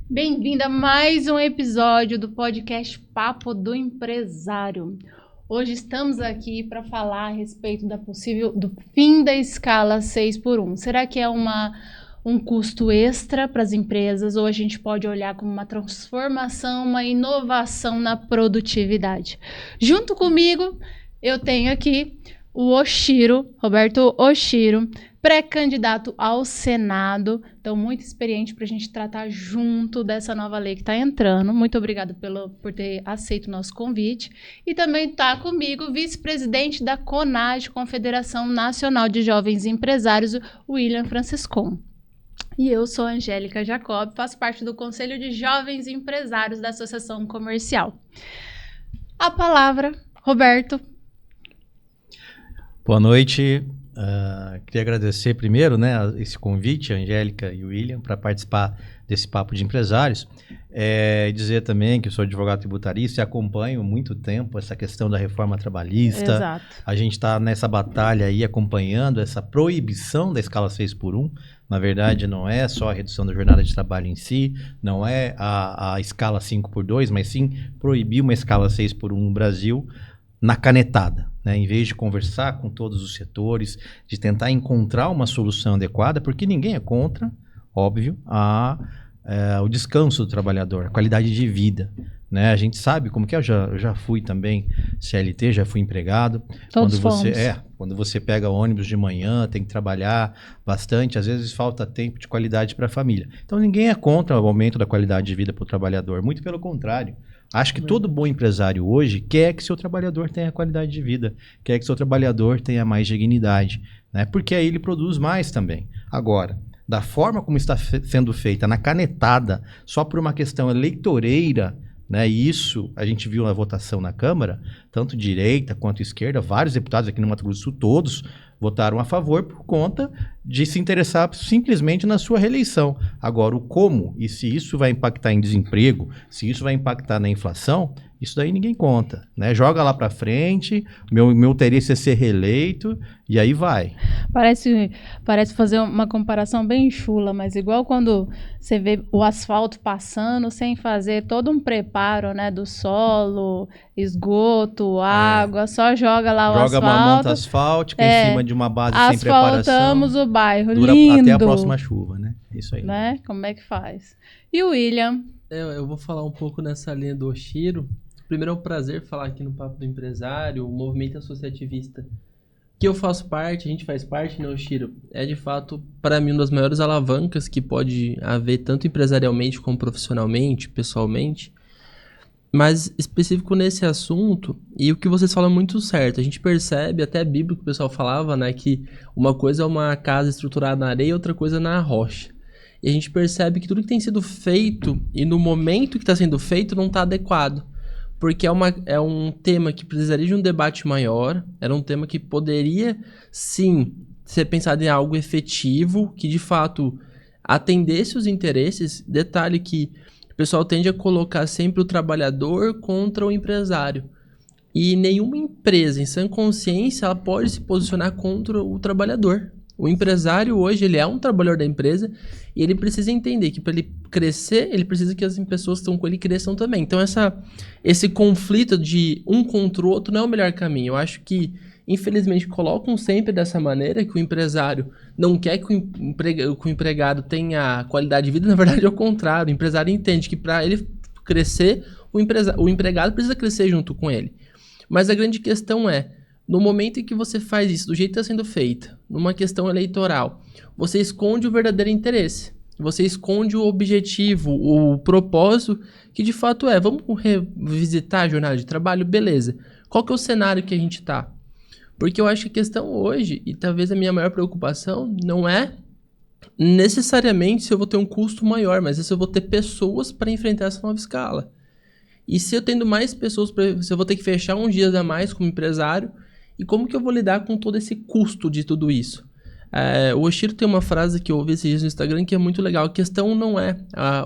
Bem-vindo a mais um episódio do podcast Papo do Empresário. Hoje estamos aqui para falar a respeito do fim da escala 6x1. Será que é um custo extra para as empresas ou a gente pode olhar como uma transformação, uma inovação na produtividade? Junto comigo, eu tenho aqui o Roberto Oshiro, pré-candidato ao Senado, então muito experiente para a gente tratar junto dessa nova lei que está entrando. Muito obrigada por ter aceito o nosso convite. E também está comigo o vice-presidente da CONAGE, Confederação Nacional de Jovens Empresários, o William Franciscon. E eu sou a Angélica Jacob, faço parte do Conselho de Jovens Empresários da Associação Comercial. A palavra, Roberto. Boa noite. Queria agradecer primeiro, esse convite, a Angélica e o William, para participar desse Papo de Empresários. Dizer também que eu sou advogado tributarista e acompanho há muito tempo essa questão da reforma trabalhista. Exato. A gente está nessa batalha aí acompanhando essa proibição da escala 6x1. Na verdade, não é só a redução da jornada de trabalho em si, não é a escala 5x2, mas sim proibir uma escala 6x1 no Brasil na canetada. Em vez de conversar com todos os setores, de tentar encontrar uma solução adequada, porque ninguém é contra, óbvio, o descanso do trabalhador, a qualidade de vida. A gente sabe como que é, eu já fui também CLT, já fui empregado. Todos Quando você pega ônibus de manhã, tem que trabalhar bastante, às vezes falta tempo de qualidade para a família. Então ninguém é contra o aumento da qualidade de vida para o trabalhador, muito pelo contrário. Acho que todo bom empresário hoje quer que seu trabalhador tenha qualidade de vida, quer que seu trabalhador tenha mais dignidade, porque aí ele produz mais também. Agora, da forma como está sendo feita, na canetada, só por uma questão eleitoreira, e isso a gente viu na votação na Câmara, tanto direita quanto esquerda, vários deputados aqui no Mato Grosso do Sul, todos votaram a favor por conta de se interessar simplesmente na sua reeleição. Agora, o como e se isso vai impactar em desemprego, se isso vai impactar na inflação, isso daí ninguém conta. Joga lá para frente, meu interesse é ser reeleito e aí vai. Parece fazer uma comparação bem chula, mas igual quando você vê o asfalto passando sem fazer todo um preparo, do solo, esgoto, água, só joga lá o asfalto. Joga uma monta asfáltica em cima de uma base sem preparação. Asfaltamos o bairro, dura lindo. Até a próxima chuva, Isso aí. Como é que faz? E o William? Eu vou falar um pouco nessa linha do Oshiro. Primeiro é um prazer falar aqui no Papo do Empresário, o movimento associativista que eu faço parte, a gente faz parte, Oshiro, é de fato, para mim, uma das maiores alavancas que pode haver, tanto empresarialmente como profissionalmente, pessoalmente. Mas específico nesse assunto, e o que vocês falam é muito certo, a gente percebe, até bíblico o pessoal falava, que uma coisa é uma casa estruturada na areia, outra coisa na rocha. E a gente percebe que tudo que tem sido feito, e no momento que está sendo feito, não está adequado. Porque é um tema que precisaria de um debate maior, era um tema que poderia, sim, ser pensado em algo efetivo, que de fato atendesse os interesses. Detalhe que o pessoal tende a colocar sempre o trabalhador contra o empresário. E nenhuma empresa em sã consciência ela pode se posicionar contra o trabalhador. O empresário hoje ele é um trabalhador da empresa e ele precisa entender que para ele crescer, ele precisa que as pessoas que estão com ele cresçam também. Então esse conflito de um contra o outro não é o melhor caminho. Eu acho que, infelizmente, colocam sempre dessa maneira que o empresário não quer que o empregado tenha qualidade de vida. Na verdade, é o contrário. O empresário entende que para ele crescer, o empregado precisa crescer junto com ele. Mas a grande questão é, no momento em que você faz isso, do jeito que está sendo feito, numa questão eleitoral, você esconde o verdadeiro interesse. Você esconde o objetivo, o propósito, que de fato vamos revisitar a jornada de trabalho? Beleza. Qual que é o cenário que a gente está? Porque eu acho que a questão hoje, e talvez a minha maior preocupação, não é necessariamente se eu vou ter um custo maior, mas é se eu vou ter pessoas para enfrentar essa nova escala. E se eu tendo mais pessoas, se eu vou ter que fechar uns dias a mais como empresário, e como que eu vou lidar com todo esse custo de tudo isso? O Oshiro tem uma frase que eu ouvi esses dias no Instagram que é muito legal. A questão não é...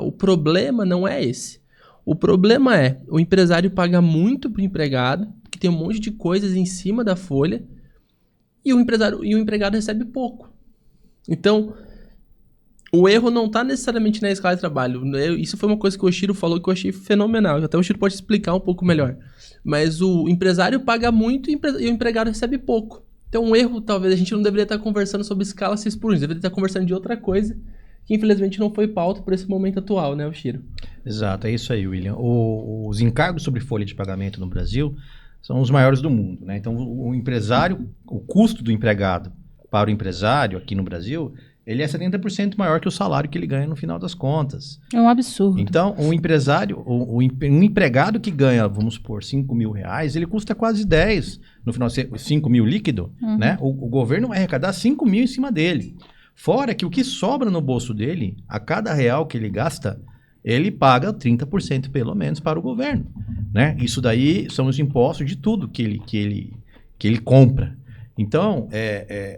o problema não é esse. O problema é o empresário paga muito para o empregado, que tem um monte de coisas em cima da folha, e o empregado recebe pouco. Então, o erro não tá necessariamente na escala de trabalho. Isso foi uma coisa que o Oshiro falou que eu achei fenomenal. Até o Oshiro pode explicar um pouco melhor. Mas o empresário paga muito e o empregado recebe pouco. Então, um erro, talvez, a gente não deveria estar conversando sobre escala 6x1. A gente deveria estar conversando de outra coisa que, infelizmente, não foi pauta por esse momento atual, né, Oshiro? Exato, é isso aí, William. Os encargos sobre folha de pagamento no Brasil são os maiores do mundo, né? Então, o empresário, o custo do empregado para o empresário aqui no Brasil, ele é 70% maior que o salário que ele ganha no final das contas. É um absurdo. Então, um empresário, um empregado que ganha, vamos supor, 5 mil reais, ele custa quase 10. No final, 5 mil líquido, né? O governo vai arrecadar 5 mil em cima dele. Fora que o que sobra no bolso dele, a cada real que ele gasta, ele paga 30% pelo menos para o governo, né? Isso daí são os impostos de tudo que ele compra. Então,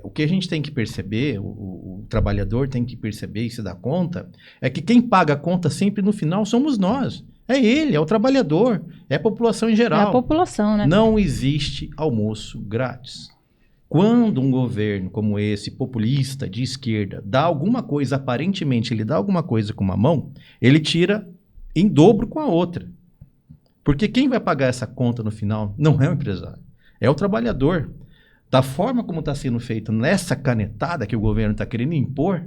o que a gente tem que perceber, o trabalhador tem que perceber e se dar conta, é que quem paga a conta sempre no final somos nós. É ele, é o trabalhador, é a população em geral. É a população, né? Não existe almoço grátis. Quando um governo como esse, populista, de esquerda, dá alguma coisa, aparentemente ele dá alguma coisa com uma mão, ele tira em dobro com a outra. Porque quem vai pagar essa conta no final não é o empresário, é o trabalhador. Da forma como está sendo feito nessa canetada que o governo está querendo impor,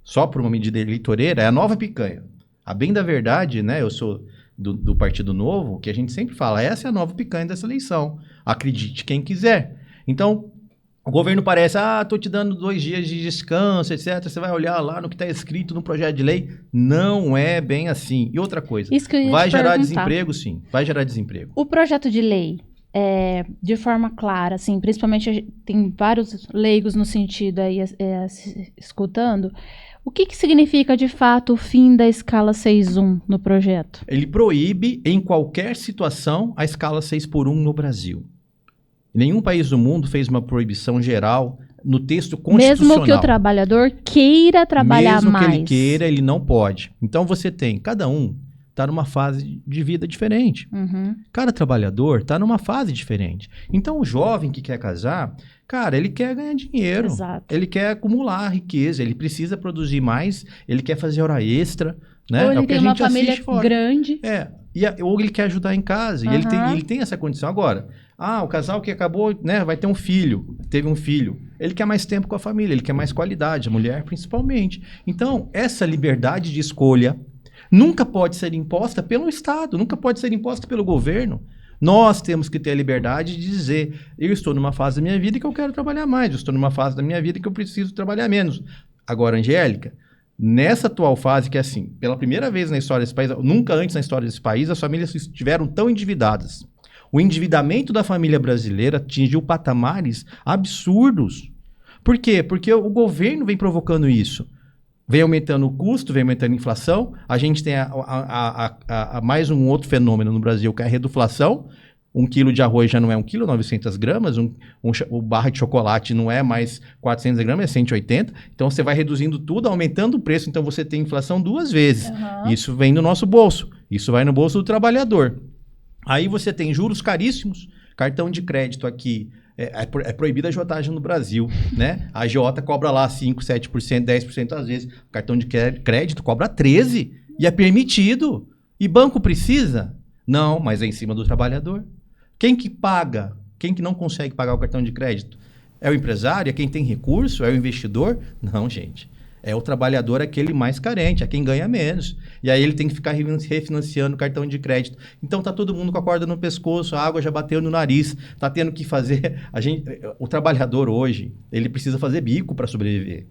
só por uma medida eleitoreira, é a nova picanha. A bem da verdade, né, eu sou do Partido Novo, que a gente sempre fala, essa é a nova picanha dessa eleição. Acredite quem quiser. Então, o governo parece, tô te dando 2 dias de descanso, etc. Você vai olhar lá no que está escrito no projeto de lei. Não é bem assim. E outra coisa, Isso que eu ia vai te gerar perguntar. desemprego, sim. Vai gerar desemprego. O projeto de lei, de forma clara, assim, principalmente tem vários leigos no sentido aí escutando, o que significa de fato o fim da escala 6x1 no projeto? Ele proíbe, em qualquer situação, a escala 6x1 no Brasil. Nenhum país do mundo fez uma proibição geral no texto constitucional. Mesmo que o trabalhador queira trabalhar mais. Mesmo que ele queira, ele não pode. Então você tem, cada um está numa fase de vida diferente. Cada trabalhador está numa fase diferente. Então o jovem que quer casar, cara, ele quer ganhar dinheiro. Exato. Ele quer acumular riqueza, ele precisa produzir mais, ele quer fazer hora extra, né? Ou ele o que tem a uma gente família assiste fora. grande. Ou ele quer ajudar em casa, e ele tem essa condição. Agora, o casal que acabou, né, vai ter um filho, teve um filho, ele quer mais tempo com a família, ele quer mais qualidade, a mulher principalmente. Então, essa liberdade de escolha nunca pode ser imposta pelo Estado, nunca pode ser imposta pelo governo. Nós temos que ter a liberdade de dizer, eu estou numa fase da minha vida que eu quero trabalhar mais, eu estou numa fase da minha vida que eu preciso trabalhar menos. Agora, Angélica, nessa atual fase que é assim, pela primeira vez na história desse país, nunca antes na história desse país, as famílias estiveram tão endividadas. O endividamento da família brasileira atingiu patamares absurdos. Por quê? Porque o governo vem provocando isso. Vem aumentando o custo, vem aumentando a inflação. A gente tem mais um outro fenômeno no Brasil, que é a reduflação. 1 quilo de arroz já não é 1 quilo, 900 gramas. O barra de chocolate não é mais 400 gramas, é 180. Então, você vai reduzindo tudo, aumentando o preço. Então, você tem inflação 2 vezes. Isso vem no nosso bolso. Isso vai no bolso do trabalhador. Aí você tem juros caríssimos. Cartão de crédito aqui. É proibida a agiotagem no Brasil, né? A agiota cobra lá 5%, 7%, 10% às vezes. O cartão de crédito cobra 13%. E é permitido. E banco precisa? Não, mas é em cima do trabalhador. Quem que paga? Quem que não consegue pagar o cartão de crédito? É o empresário? É quem tem recurso? É o investidor? Não, gente. É o trabalhador, aquele mais carente, é quem ganha menos. E aí ele tem que ficar refinanciando o cartão de crédito. Então tá todo mundo com a corda no pescoço, a água já bateu no nariz, tá tendo que fazer... O trabalhador hoje, ele precisa fazer bico para sobreviver.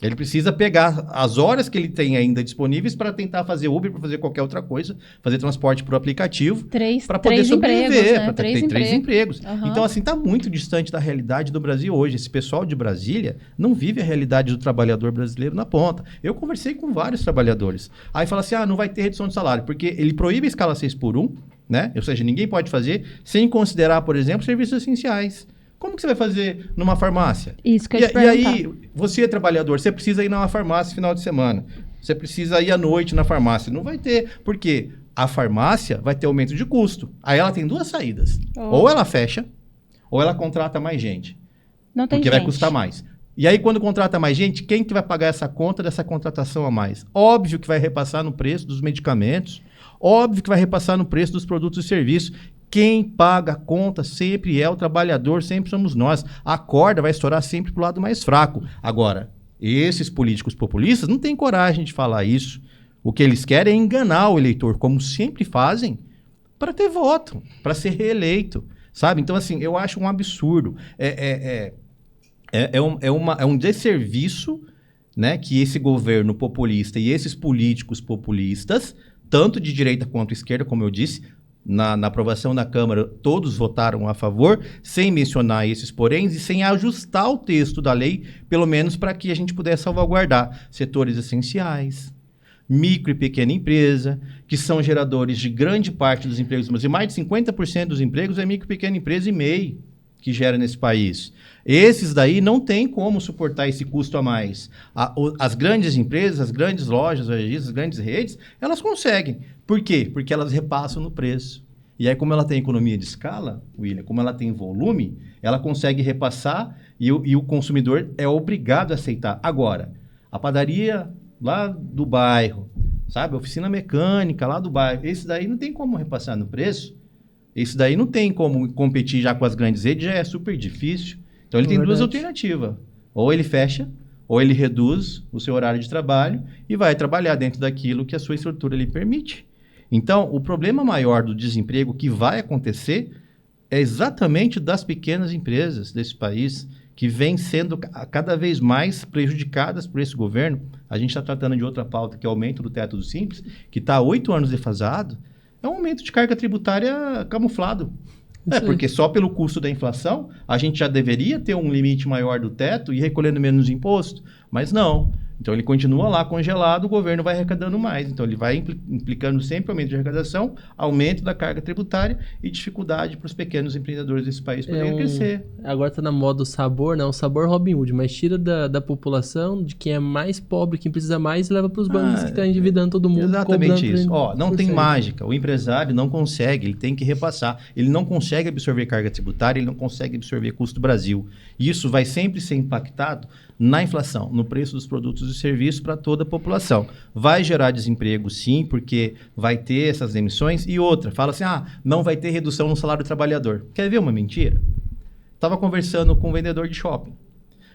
Ele precisa pegar as horas que ele tem ainda disponíveis para tentar fazer Uber, para fazer qualquer outra coisa, fazer transporte por aplicativo, para poder sobreviver, para ter 3 empregos. Então, assim, está muito distante da realidade do Brasil hoje. Esse pessoal de Brasília não vive a realidade do trabalhador brasileiro na ponta. Eu conversei com vários trabalhadores. Aí fala assim, não vai ter redução de salário, porque ele proíbe a escala 6x1, né? Ou seja, ninguém pode fazer sem considerar, por exemplo, serviços essenciais. Como que você vai fazer numa farmácia? Isso que eu ia te perguntar. E aí, você é trabalhador, você precisa ir numa farmácia no final de semana. Você precisa ir à noite na farmácia. Não vai ter. Por quê? A farmácia vai ter aumento de custo. Aí ela tem 2 saídas. Ou ela fecha, ou ela contrata mais gente. Não tem porque gente. vai custar mais. E aí, quando contrata mais gente, quem que vai pagar essa conta dessa contratação a mais? Óbvio que vai repassar no preço dos medicamentos, óbvio que vai repassar no preço dos produtos e serviços. Quem paga a conta sempre é o trabalhador, sempre somos nós. A corda vai estourar sempre pro lado mais fraco. Agora, esses políticos populistas não têm coragem de falar isso. O que eles querem é enganar o eleitor, como sempre fazem, para ter voto, para ser reeleito, sabe? Então, assim, eu acho um absurdo. É um desserviço, né, que esse governo populista e esses políticos populistas, tanto de direita quanto esquerda, como eu disse, na aprovação na Câmara, todos votaram a favor, sem mencionar esses poréns e sem ajustar o texto da lei, pelo menos para que a gente pudesse salvaguardar setores essenciais, micro e pequena empresa, que são geradores de grande parte dos empregos, mas mais de 50% dos empregos é micro e pequena empresa e MEI que gera nesse país. Esses daí não tem como suportar esse custo a mais. As grandes empresas, as grandes lojas, as grandes redes, elas conseguem. Por quê? Porque elas repassam no preço. E aí, como ela tem economia de escala, William, como ela tem volume, ela consegue repassar e o consumidor é obrigado a aceitar. Agora, a padaria lá do bairro, sabe? A oficina mecânica lá do bairro, esse daí não tem como repassar no preço. Esse daí não tem como competir já com as grandes redes, já é super difícil. Então ele tem duas alternativas. Ou ele fecha, ou ele reduz o seu horário de trabalho e vai trabalhar dentro daquilo que a sua estrutura lhe permite. Então, o problema maior do desemprego que vai acontecer é exatamente das pequenas empresas desse país, que vêm sendo cada vez mais prejudicadas por esse governo. A gente está tratando de outra pauta, que é o aumento do teto do Simples, que está há 8 anos defasado. É um aumento de carga tributária camuflado. Porque só pelo custo da inflação, a gente já deveria ter um limite maior do teto e recolhendo menos imposto, mas não. Então ele continua lá congelado, o governo vai arrecadando mais. Então ele vai implicando sempre aumento de arrecadação, aumento da carga tributária e dificuldade para os pequenos empreendedores desse país poderem crescer. Agora está na moda o sabor, né? O sabor Robin Hood, mas tira da população, de quem é mais pobre, quem precisa mais, e leva para os bancos que estão endividando todo mundo. Exatamente isso. Não tem mágica. O empresário não consegue, ele tem que repassar. Ele não consegue absorver carga tributária, ele não consegue absorver custo do Brasil. Isso vai sempre ser impactado na inflação, no preço dos produtos e serviços para toda a população. Vai gerar desemprego, sim, porque vai ter essas demissões. E outra, fala assim, não vai ter redução no salário do trabalhador. Quer ver uma mentira? Estava conversando com um vendedor de shopping.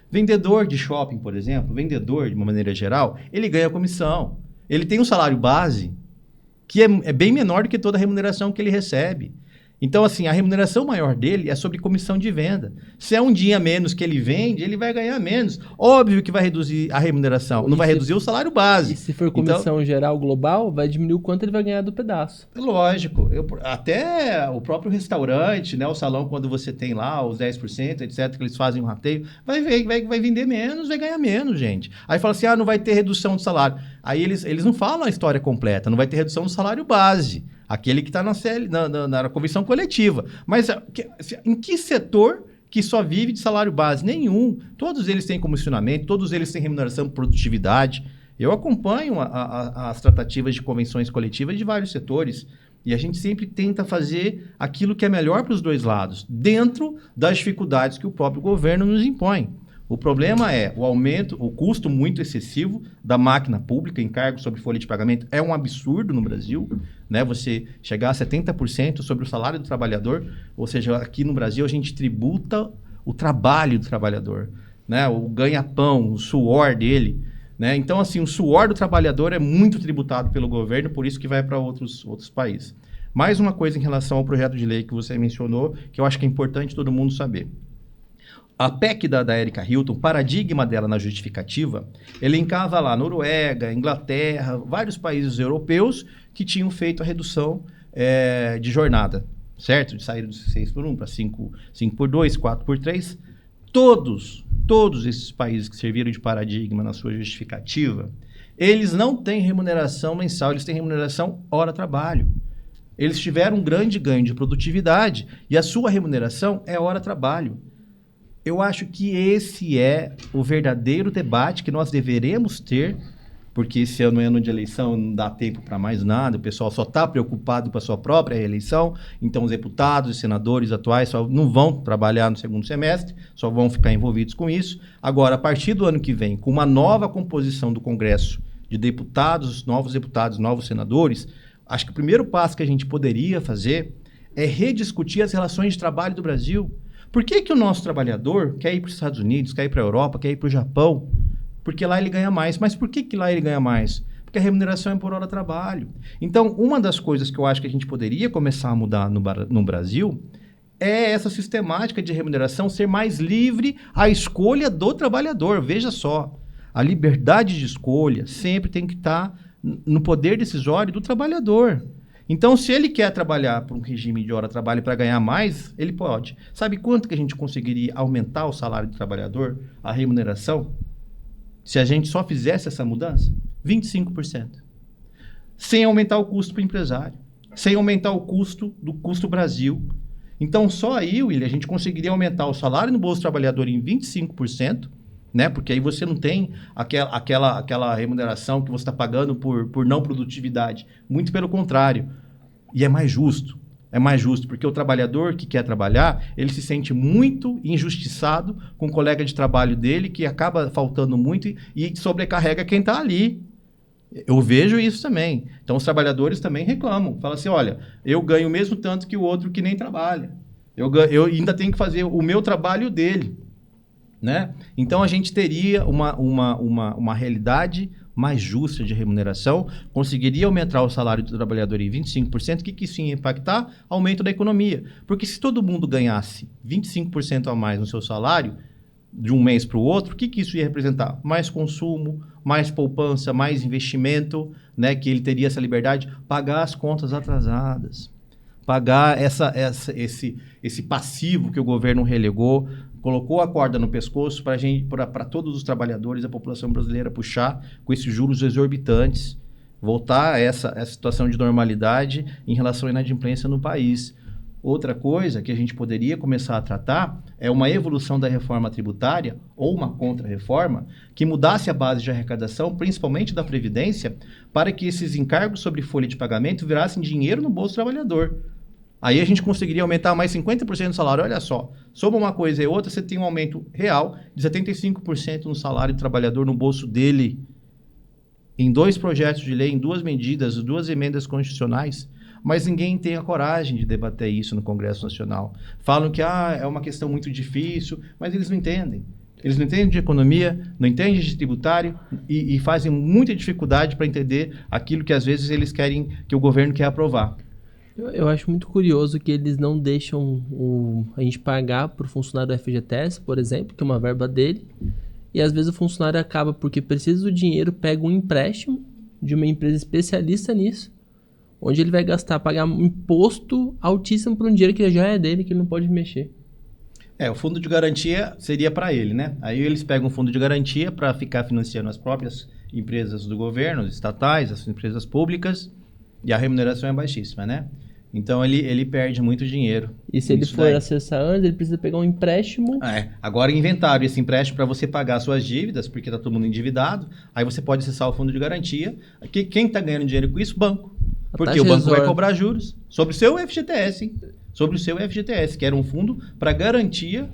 Vendedor de shopping, por exemplo, vendedor, de uma maneira geral, ele ganha comissão. Ele tem um salário base que é bem menor do que toda a remuneração que ele recebe. Então, assim, a remuneração maior dele é sobre comissão de venda. Se é um dia menos que ele vende, ele vai ganhar menos. Óbvio que vai reduzir a remuneração, não vai reduzir o salário base. E se for comissão geral global, vai diminuir o quanto ele vai ganhar do pedaço. Lógico. Até o próprio restaurante, né, o salão, quando você tem lá os 10%, etc., que eles fazem um rateio, vai vender menos, vai ganhar menos, gente. Aí fala assim, não vai ter redução do salário. Aí eles não falam a história completa, não vai ter redução do salário base. Aquele que está na comissão coletiva. Mas em que setor que só vive de salário base? Nenhum. Todos eles têm comissionamento, todos eles têm remuneração por produtividade. Eu acompanho as tratativas de convenções coletivas de vários setores. E a gente sempre tenta fazer aquilo que é melhor para os dois lados, dentro das dificuldades que o próprio governo nos impõe. O problema é o aumento, o custo muito excessivo da máquina pública, encargo sobre folha de pagamento, é um absurdo no Brasil, né? Você chegar a 70% sobre o salário do trabalhador, ou seja, aqui no Brasil a gente tributa o trabalho do trabalhador, né? O ganha-pão, o suor dele, né? Então, assim, o suor do trabalhador é muito tributado pelo governo, por isso que vai para outros países. Mais uma coisa em relação ao projeto de lei que você mencionou, que eu acho que é importante todo mundo saber. A PEC da Erika Hilton, o paradigma dela na justificativa, elencava lá Noruega, Inglaterra, vários países europeus que tinham feito a redução de jornada, certo? De sair de 6 por 1 para 5 por 2, 4 por 3. Todos esses países que serviram de paradigma na sua justificativa, eles não têm remuneração mensal, eles têm remuneração hora-trabalho. Eles tiveram um grande ganho de produtividade e a sua remuneração é hora-trabalho. Eu acho que esse é o verdadeiro debate que nós deveremos ter porque esse ano é ano de eleição, não dá tempo para mais nada, o pessoal só está preocupado com a sua própria reeleição, então os deputados e senadores atuais só não vão trabalhar no segundo semestre, só vão ficar envolvidos com isso. Agora, a partir do ano que vem, com uma nova composição do Congresso de deputados, novos senadores, acho que o primeiro passo que a gente poderia fazer é rediscutir as relações de trabalho do Brasil. Por que que o nosso trabalhador quer ir para os Estados Unidos, quer ir para a Europa, quer ir para o Japão? Porque lá ele ganha mais. Mas por que que lá ele ganha mais? Porque a remuneração é por hora de trabalho. Então, uma das coisas que eu acho que a gente poderia começar a mudar no Brasil é essa sistemática de remuneração ser mais livre à escolha do trabalhador. Veja só, a liberdade de escolha sempre tem que estar no poder decisório do trabalhador. Então, se ele quer trabalhar por um regime de hora de trabalho para ganhar mais, ele pode. Sabe quanto que a gente conseguiria aumentar o salário do trabalhador, a remuneração, se a gente só fizesse essa mudança? 25%. Sem aumentar o custo para o empresário, sem aumentar o custo do custo Brasil. Então, só aí, William, a gente conseguiria aumentar o salário no bolso do trabalhador em 25%, né? Porque aí você não tem aquela remuneração que você está pagando por não produtividade. Muito pelo contrário. E é mais justo. É mais justo, porque o trabalhador que quer trabalhar, ele se sente muito injustiçado com o colega de trabalho dele, que acaba faltando muito e sobrecarrega quem está ali. Eu vejo isso também. Então, os trabalhadores também reclamam. Falam assim, olha, eu ganho o mesmo tanto que o outro que nem trabalha. Eu ainda tenho que fazer o meu trabalho dele. Né? Então, a gente teria uma realidade mais justa de remuneração, conseguiria aumentar o salário do trabalhador em 25%, o que isso ia impactar? Aumento da economia. Porque se todo mundo ganhasse 25% a mais no seu salário, de um mês para o outro, o que isso ia representar? Mais consumo, mais poupança, mais investimento, né? Que ele teria essa liberdade, pagar as contas atrasadas, pagar esse passivo que o governo relegou, colocou a corda no pescoço para todos os trabalhadores da população brasileira puxar com esses juros exorbitantes, voltar a essa situação de normalidade em relação à inadimplência no país. Outra coisa que a gente poderia começar a tratar é uma evolução da reforma tributária ou uma contra-reforma que mudasse a base de arrecadação, principalmente da Previdência, para que esses encargos sobre folha de pagamento virassem dinheiro no bolso do trabalhador. Aí a gente conseguiria aumentar mais 50% do salário. Olha só, soma uma coisa e outra, você tem um aumento real de 75% no salário do trabalhador no bolso dele. Em 2 projetos de lei, em 2 medidas, 2 emendas constitucionais, mas ninguém tem a coragem de debater isso no Congresso Nacional. Falam que é uma questão muito difícil, mas eles não entendem. Eles não entendem de economia, não entendem de tributário e fazem muita dificuldade para entender aquilo que às vezes eles querem, que o governo quer aprovar. Eu acho muito curioso que eles não deixam a gente pagar para o funcionário do FGTS, por exemplo, que é uma verba dele, e às vezes o funcionário acaba, porque precisa do dinheiro, pega um empréstimo de uma empresa especialista nisso, onde ele vai pagar um imposto altíssimo por um dinheiro que já é dele, que ele não pode mexer. O fundo de garantia seria para ele, né? Aí eles pegam o fundo de garantia para ficar financiando as próprias empresas do governo, as estatais, as empresas públicas, e a remuneração é baixíssima, né? Então ele perde muito dinheiro. E se ele for acessar antes, ele precisa pegar um empréstimo. Agora inventaram esse empréstimo para você pagar suas dívidas, porque está todo mundo endividado. Aí você pode acessar o fundo de garantia. Quem está ganhando dinheiro com isso? Banco. Porque o banco vai cobrar juros sobre o seu FGTS, hein? Sobre o seu FGTS, que era um fundo para garantia,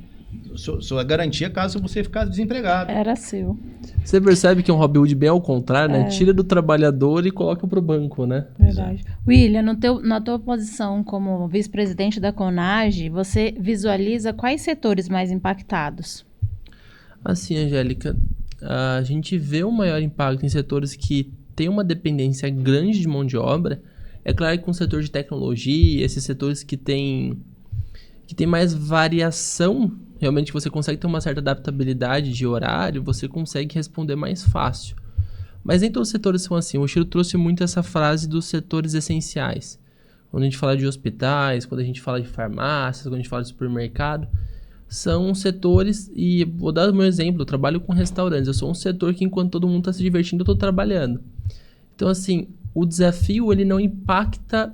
sua garantia caso você ficasse desempregado. Era seu. Você percebe que é um Robin Hood bem ao contrário, né? Tira do trabalhador e coloca para o banco, né? Verdade. William, na tua posição como vice-presidente da CONAGE, você visualiza quais setores mais impactados? Assim, Angélica, a gente vê um maior impacto em setores que têm uma dependência grande de mão de obra. É claro que com o setor de tecnologia, esses setores que tem mais variação, realmente você consegue ter uma certa adaptabilidade de horário, você consegue responder mais fácil. Mas nem todos os setores são assim. O Chiro trouxe muito essa frase dos setores essenciais. Quando a gente fala de hospitais, quando a gente fala de farmácias, quando a gente fala de supermercado, são setores, e vou dar o meu exemplo, eu trabalho com restaurantes, eu sou um setor que enquanto todo mundo está se divertindo, eu estou trabalhando. Então assim, o desafio ele não impacta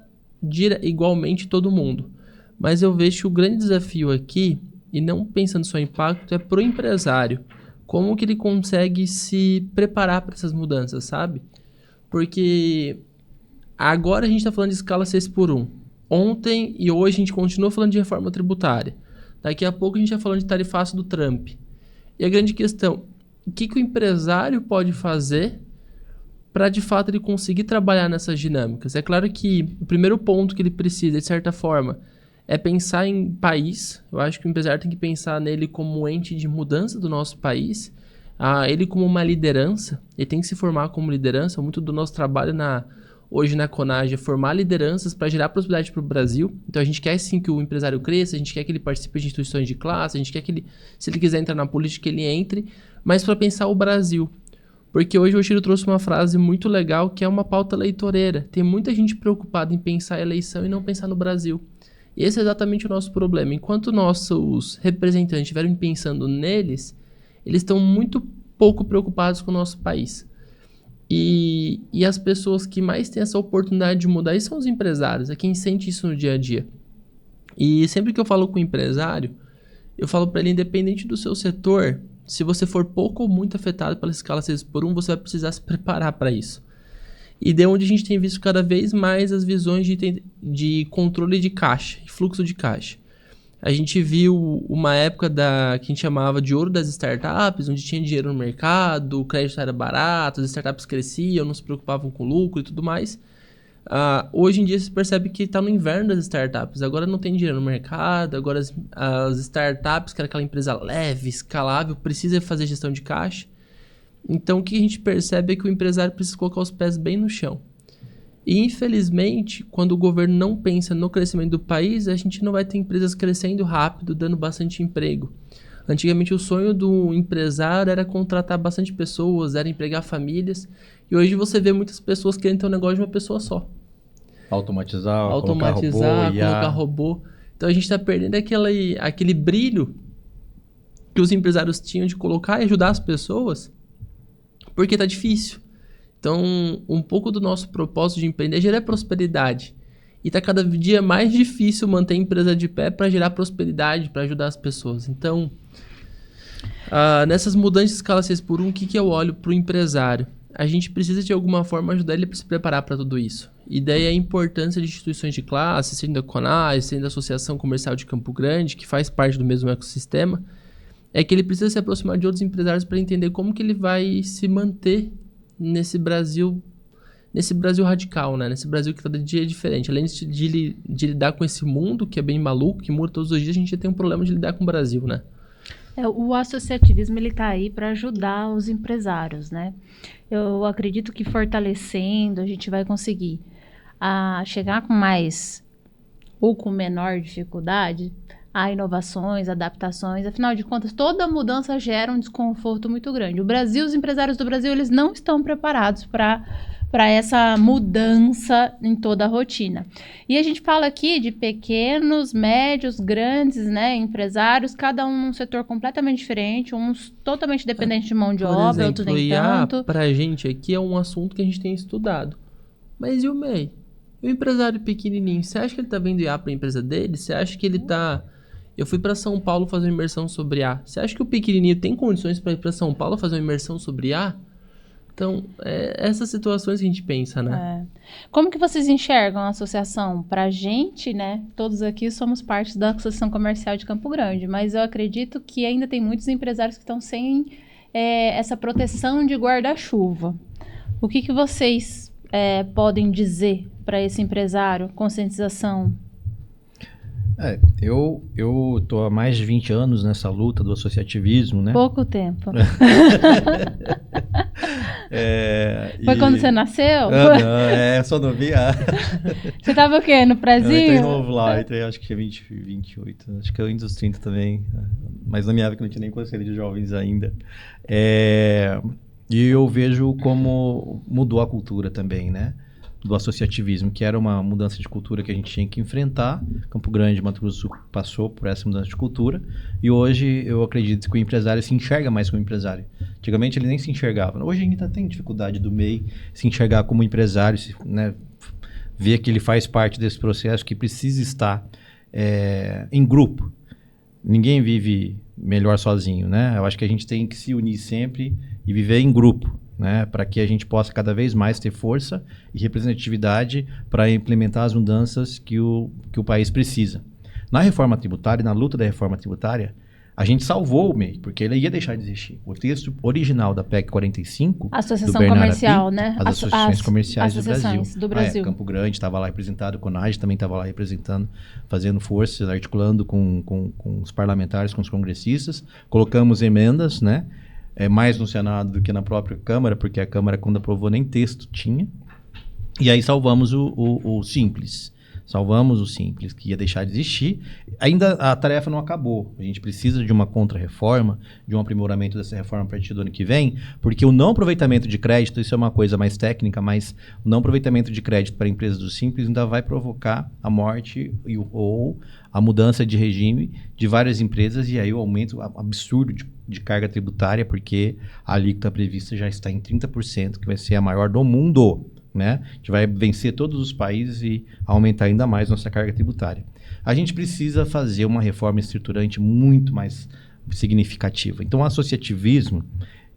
igualmente todo mundo. Mas eu vejo que o grande desafio aqui, e não pensando só em impacto, é pro empresário. como que ele consegue se preparar para essas mudanças, sabe? Porque agora a gente está falando de escala 6x1. Ontem e hoje a gente continua falando de reforma tributária. Daqui a pouco a gente está falando de tarifaço do Trump. E a grande questão, o que o empresário pode fazer para, de fato, ele conseguir trabalhar nessas dinâmicas? É claro que o primeiro ponto que ele precisa, de certa forma, é pensar em país. Eu acho que o empresário tem que pensar nele como um ente de mudança do nosso país. Ele como uma liderança, ele tem que se formar como liderança. Muito do nosso trabalho hoje na Conage é formar lideranças para gerar prosperidade para o Brasil. Então a gente quer sim que o empresário cresça, a gente quer que ele participe de instituições de classe, a gente quer que ele, se ele quiser entrar na política, ele entre, mas para pensar o Brasil. Porque hoje o Oshiro trouxe uma frase muito legal que é uma pauta eleitoreira. Tem muita gente preocupada em pensar a eleição e não pensar no Brasil. E esse é exatamente o nosso problema. Enquanto nossos representantes estiverem pensando neles, eles estão muito pouco preocupados com o nosso país. E as pessoas que mais têm essa oportunidade de mudar isso são os empresários, é quem sente isso no dia a dia. E sempre que eu falo com o empresário, eu falo para ele, independente do seu setor, se você for pouco ou muito afetado pela escala 6x1, você vai precisar se preparar para isso. E de onde a gente tem visto cada vez mais as visões de controle de caixa, fluxo de caixa. A gente viu uma época que a gente chamava de ouro das startups, onde tinha dinheiro no mercado, o crédito era barato, as startups cresciam, não se preocupavam com lucro e tudo mais. Hoje em dia se percebe que está no inverno das startups. Agora não tem dinheiro no mercado, agora as startups, que era aquela empresa leve, escalável, precisa fazer gestão de caixa. Então o que a gente percebe é que o empresário precisa colocar os pés bem no chão. E infelizmente, quando o governo não pensa no crescimento do país, a gente não vai ter empresas crescendo rápido, dando bastante emprego. Antigamente o sonho do empresário era contratar bastante pessoas, era empregar famílias. E hoje você vê muitas pessoas querendo ter um negócio de uma pessoa só. Automatizar, colocar robô. Então a gente está perdendo aquele brilho que os empresários tinham de colocar e ajudar as pessoas, porque está difícil. Então, um pouco do nosso propósito de empreender é gerar prosperidade. E está cada dia mais difícil manter a empresa de pé para gerar prosperidade, para ajudar as pessoas. Então, nessas mudanças de escala 6x1, o que eu olho para o empresário? A gente precisa, de alguma forma, ajudar ele a se preparar para tudo isso. E daí a importância de instituições de classe, sendo da CONAS, sendo da Associação Comercial de Campo Grande, que faz parte do mesmo ecossistema, é que ele precisa se aproximar de outros empresários para entender como que ele vai se manter nesse Brasil radical, né? Nesse Brasil que cada dia é diferente. Além de lidar com esse mundo que é bem maluco, que muda todos os dias, a gente tem um problema de lidar com o Brasil, né? O associativismo, ele tá aí para ajudar os empresários, né? Eu acredito que fortalecendo, a gente vai conseguir chegar com mais ou com menor dificuldade a inovações, adaptações. Afinal de contas, toda mudança gera um desconforto muito grande. Os empresários do Brasil, eles não estão preparados para essa mudança em toda a rotina. E a gente fala aqui de pequenos, médios, grandes, né, empresários, cada um num setor completamente diferente, uns totalmente dependentes de mão de obra, outros nem tanto. Pra gente aqui é um assunto que a gente tem estudado. Mas e o MEI? O empresário pequenininho, você acha que ele tá vendo IA para a empresa dele? Você acha que ele tá... Eu fui para São Paulo fazer uma imersão sobre IA. Você acha que o pequenininho tem condições para ir para São Paulo fazer uma imersão sobre IA? Então, essas situações que a gente pensa, né? Como que vocês enxergam a associação? Pra gente, né? Todos aqui somos parte da Associação Comercial de Campo Grande, mas eu acredito que ainda tem muitos empresários que estão sem essa proteção de guarda-chuva. O que vocês podem dizer para esse empresário? Conscientização? Eu tô há mais de 20 anos nessa luta do associativismo, né? Pouco tempo. Foi quando você nasceu? Não, só não vi. Você tava o quê? No prezinho? Eu entrei novo lá, acho que tinha 28, acho que eu ainda dos 30 também, mas na minha época não tinha nem conselho de jovens ainda. E eu vejo como mudou a cultura também, né? Do associativismo, que era uma mudança de cultura que a gente tinha que enfrentar. Campo Grande, Mato Grosso do Sul passou por essa mudança de cultura e hoje eu acredito que o empresário se enxerga mais como empresário. Antigamente ele nem se enxergava. Hoje ainda tem dificuldade do MEI se enxergar como empresário, né? Ver que ele faz parte desse processo, que precisa estar em grupo. ninguém vive melhor sozinho, né? Eu acho que a gente tem que se unir sempre e viver em grupo, né? Para que a gente possa cada vez mais ter força e representatividade para implementar as mudanças que o país precisa. Na reforma tributária, na luta da reforma tributária, a gente salvou o MEI, porque ele ia deixar de existir. O texto original da PEC 45, Associação do Bernardo Comercial, Api, né? as associações comerciais do Brasil. Campo Grande estava lá representado, o CONAGE também estava lá representando, fazendo força, articulando com os parlamentares, com os congressistas. Colocamos emendas, né? Mais no Senado do que na própria Câmara, porque a Câmara, quando aprovou, nem texto tinha. E aí salvamos o Simples. Salvamos o Simples, que ia deixar de existir. Ainda a tarefa não acabou. A gente precisa de uma contra-reforma, de um aprimoramento dessa reforma a partir do ano que vem, porque o não aproveitamento de crédito, isso é uma coisa mais técnica, mas o não aproveitamento de crédito para empresas do Simples ainda vai provocar a morte ou a mudança de regime de várias empresas e aí o aumento absurdo de carga tributária, porque a alíquota prevista já está em 30%, que vai ser a maior do mundo. Né? A gente vai vencer todos os países e aumentar ainda mais nossa carga tributária. A gente precisa fazer uma reforma estruturante muito mais significativa. Então, o associativismo,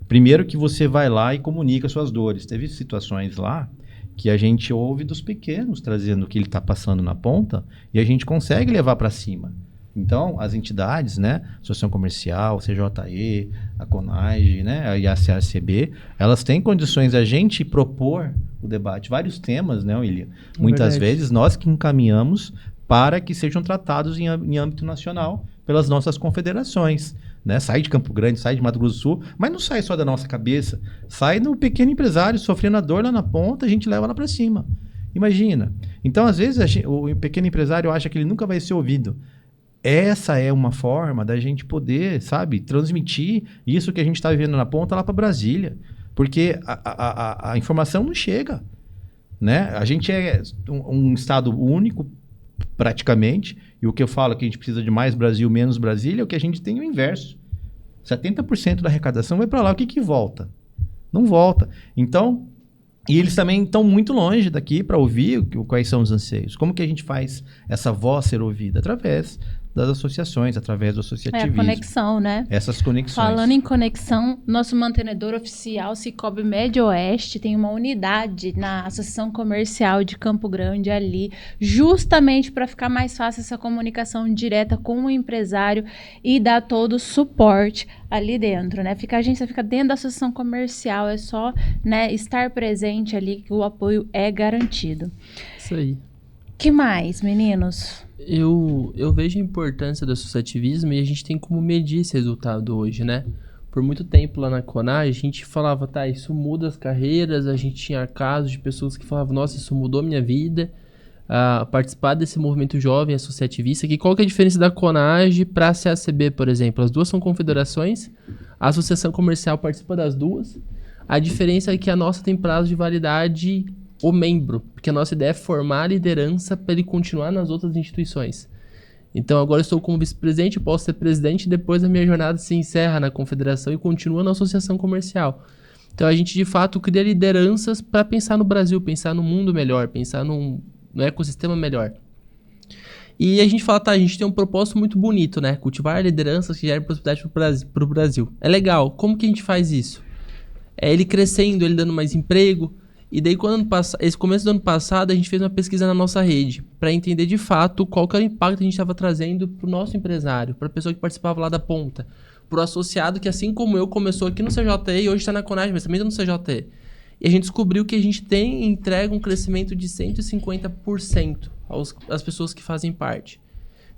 primeiro que você vai lá e comunica suas dores. Teve situações lá que a gente ouve dos pequenos trazendo o que ele está passando na ponta e a gente consegue levar para cima. Então, as entidades, né, Associação Comercial, CJE, a CONAGE, né, e a CACB, elas têm condições de a gente propor o debate, vários temas, né, William? Muitas vezes nós que encaminhamos para que sejam tratados em âmbito nacional pelas nossas confederações. Né? Sai de Campo Grande, sai de Mato Grosso do Sul, mas não sai só da nossa cabeça, sai do pequeno empresário sofrendo a dor lá na ponta, a gente leva lá para cima. Imagina. Então, às vezes, o pequeno empresário acha que ele nunca vai ser ouvido. Essa é uma forma da gente poder, sabe, transmitir isso que a gente está vivendo na ponta lá para Brasília. Porque a informação não chega. Né? A gente é um estado único, praticamente, e o que eu falo que a gente precisa de mais Brasil, menos Brasília, é o que a gente tem o inverso. 70% da arrecadação vai para lá. O que volta? Não volta. Então, e eles também estão muito longe daqui para ouvir quais são os anseios. Como que a gente faz essa voz ser ouvida? Através das associações, através do associativismo. É a conexão, né? Essas conexões. Falando em conexão, nosso mantenedor oficial, Cicobi Médio Oeste, tem uma unidade na Associação Comercial de Campo Grande ali, justamente para ficar mais fácil essa comunicação direta com o empresário e dar todo o suporte ali dentro, né? A agência fica dentro da Associação Comercial, é só, né, estar presente ali que o apoio é garantido. Isso aí. Que mais, meninos? Eu vejo a importância do associativismo e a gente tem como medir esse resultado hoje, né? Por muito tempo lá na CONAGE, a gente falava, tá, isso muda as carreiras, a gente tinha casos de pessoas que falavam, nossa, isso mudou minha vida. Participar desse movimento jovem associativista, que qual que é a diferença da CONAGE para a CACB, por exemplo? As duas são confederações, a Associação Comercial participa das duas, a diferença é que a nossa tem prazo de validade o membro, porque a nossa ideia é formar a liderança para ele continuar nas outras instituições. Então agora eu estou como vice-presidente, posso ser presidente e depois a minha jornada se encerra na confederação e continua na associação comercial. Então a gente de fato cria lideranças para pensar no Brasil, pensar no mundo melhor, pensar no ecossistema melhor. E a gente fala, tá, a gente tem um propósito muito bonito, né? Cultivar lideranças que gerem prosperidade para o Brasil. É legal, como que a gente faz isso? É ele crescendo, ele dando mais emprego. E daí, esse começo do ano passado, a gente fez uma pesquisa na nossa rede para entender de fato qual que era o impacto que a gente estava trazendo para o nosso empresário, para a pessoa que participava lá da ponta, para o associado que, assim como eu, começou aqui no CJE e hoje está na CONAGE, mas também está no CJE. E a gente descobriu que a gente entrega um crescimento de 150% às pessoas que fazem parte.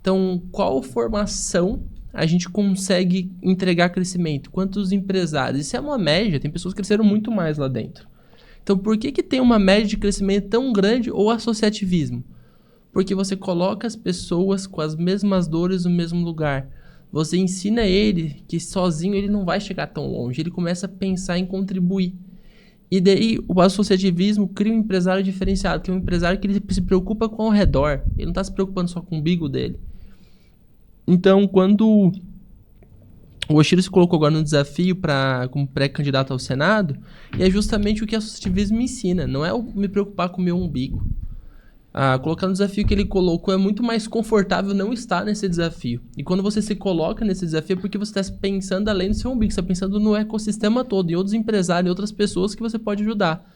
Então, qual formação a gente consegue entregar crescimento? Quantos empresários? Isso é uma média, tem pessoas que cresceram muito mais lá dentro. Então, por que tem uma média de crescimento tão grande ou associativismo? Porque você coloca as pessoas com as mesmas dores no mesmo lugar. Você ensina ele que sozinho ele não vai chegar tão longe. Ele começa a pensar em contribuir. E daí, o associativismo cria um empresário diferenciado, que é um empresário que ele se preocupa com o redor. Ele não está se preocupando só com o umbigo dele. Então, quando o Oshiro se colocou agora no desafio como pré-candidato ao Senado, e é justamente o que o associativismo me ensina. Não é me preocupar com o meu umbigo. Colocar no desafio que ele colocou, é muito mais confortável não estar nesse desafio. E quando você se coloca nesse desafio é porque você está pensando além do seu umbigo, você está pensando no ecossistema todo, em outros empresários, em outras pessoas que você pode ajudar.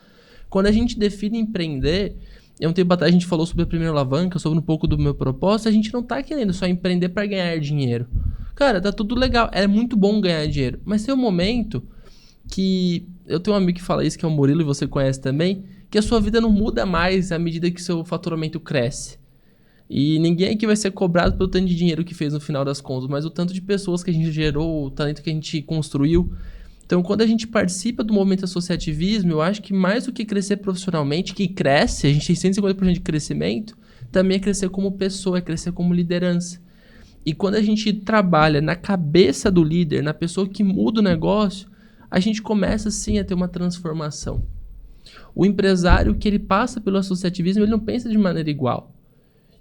Quando a gente define empreender, um tempo atrás a gente falou sobre a primeira alavanca, sobre um pouco do meu propósito, a gente não está querendo só empreender para ganhar dinheiro. Cara, tá tudo legal, é muito bom ganhar dinheiro, mas tem um momento que... Eu tenho um amigo que fala isso, que é o Murilo, e você conhece também, que a sua vida não muda mais à medida que seu faturamento cresce. E ninguém aqui vai ser cobrado pelo tanto de dinheiro que fez no final das contas, mas o tanto de pessoas que a gente gerou, o talento que a gente construiu. Então, quando a gente participa do movimento associativismo, eu acho que mais do que crescer profissionalmente, que cresce, a gente tem 150% de crescimento, também é crescer como pessoa, é crescer como liderança. E quando a gente trabalha na cabeça do líder, na pessoa que muda o negócio, a gente começa sim a ter uma transformação. O empresário que ele passa pelo associativismo, ele não pensa de maneira igual.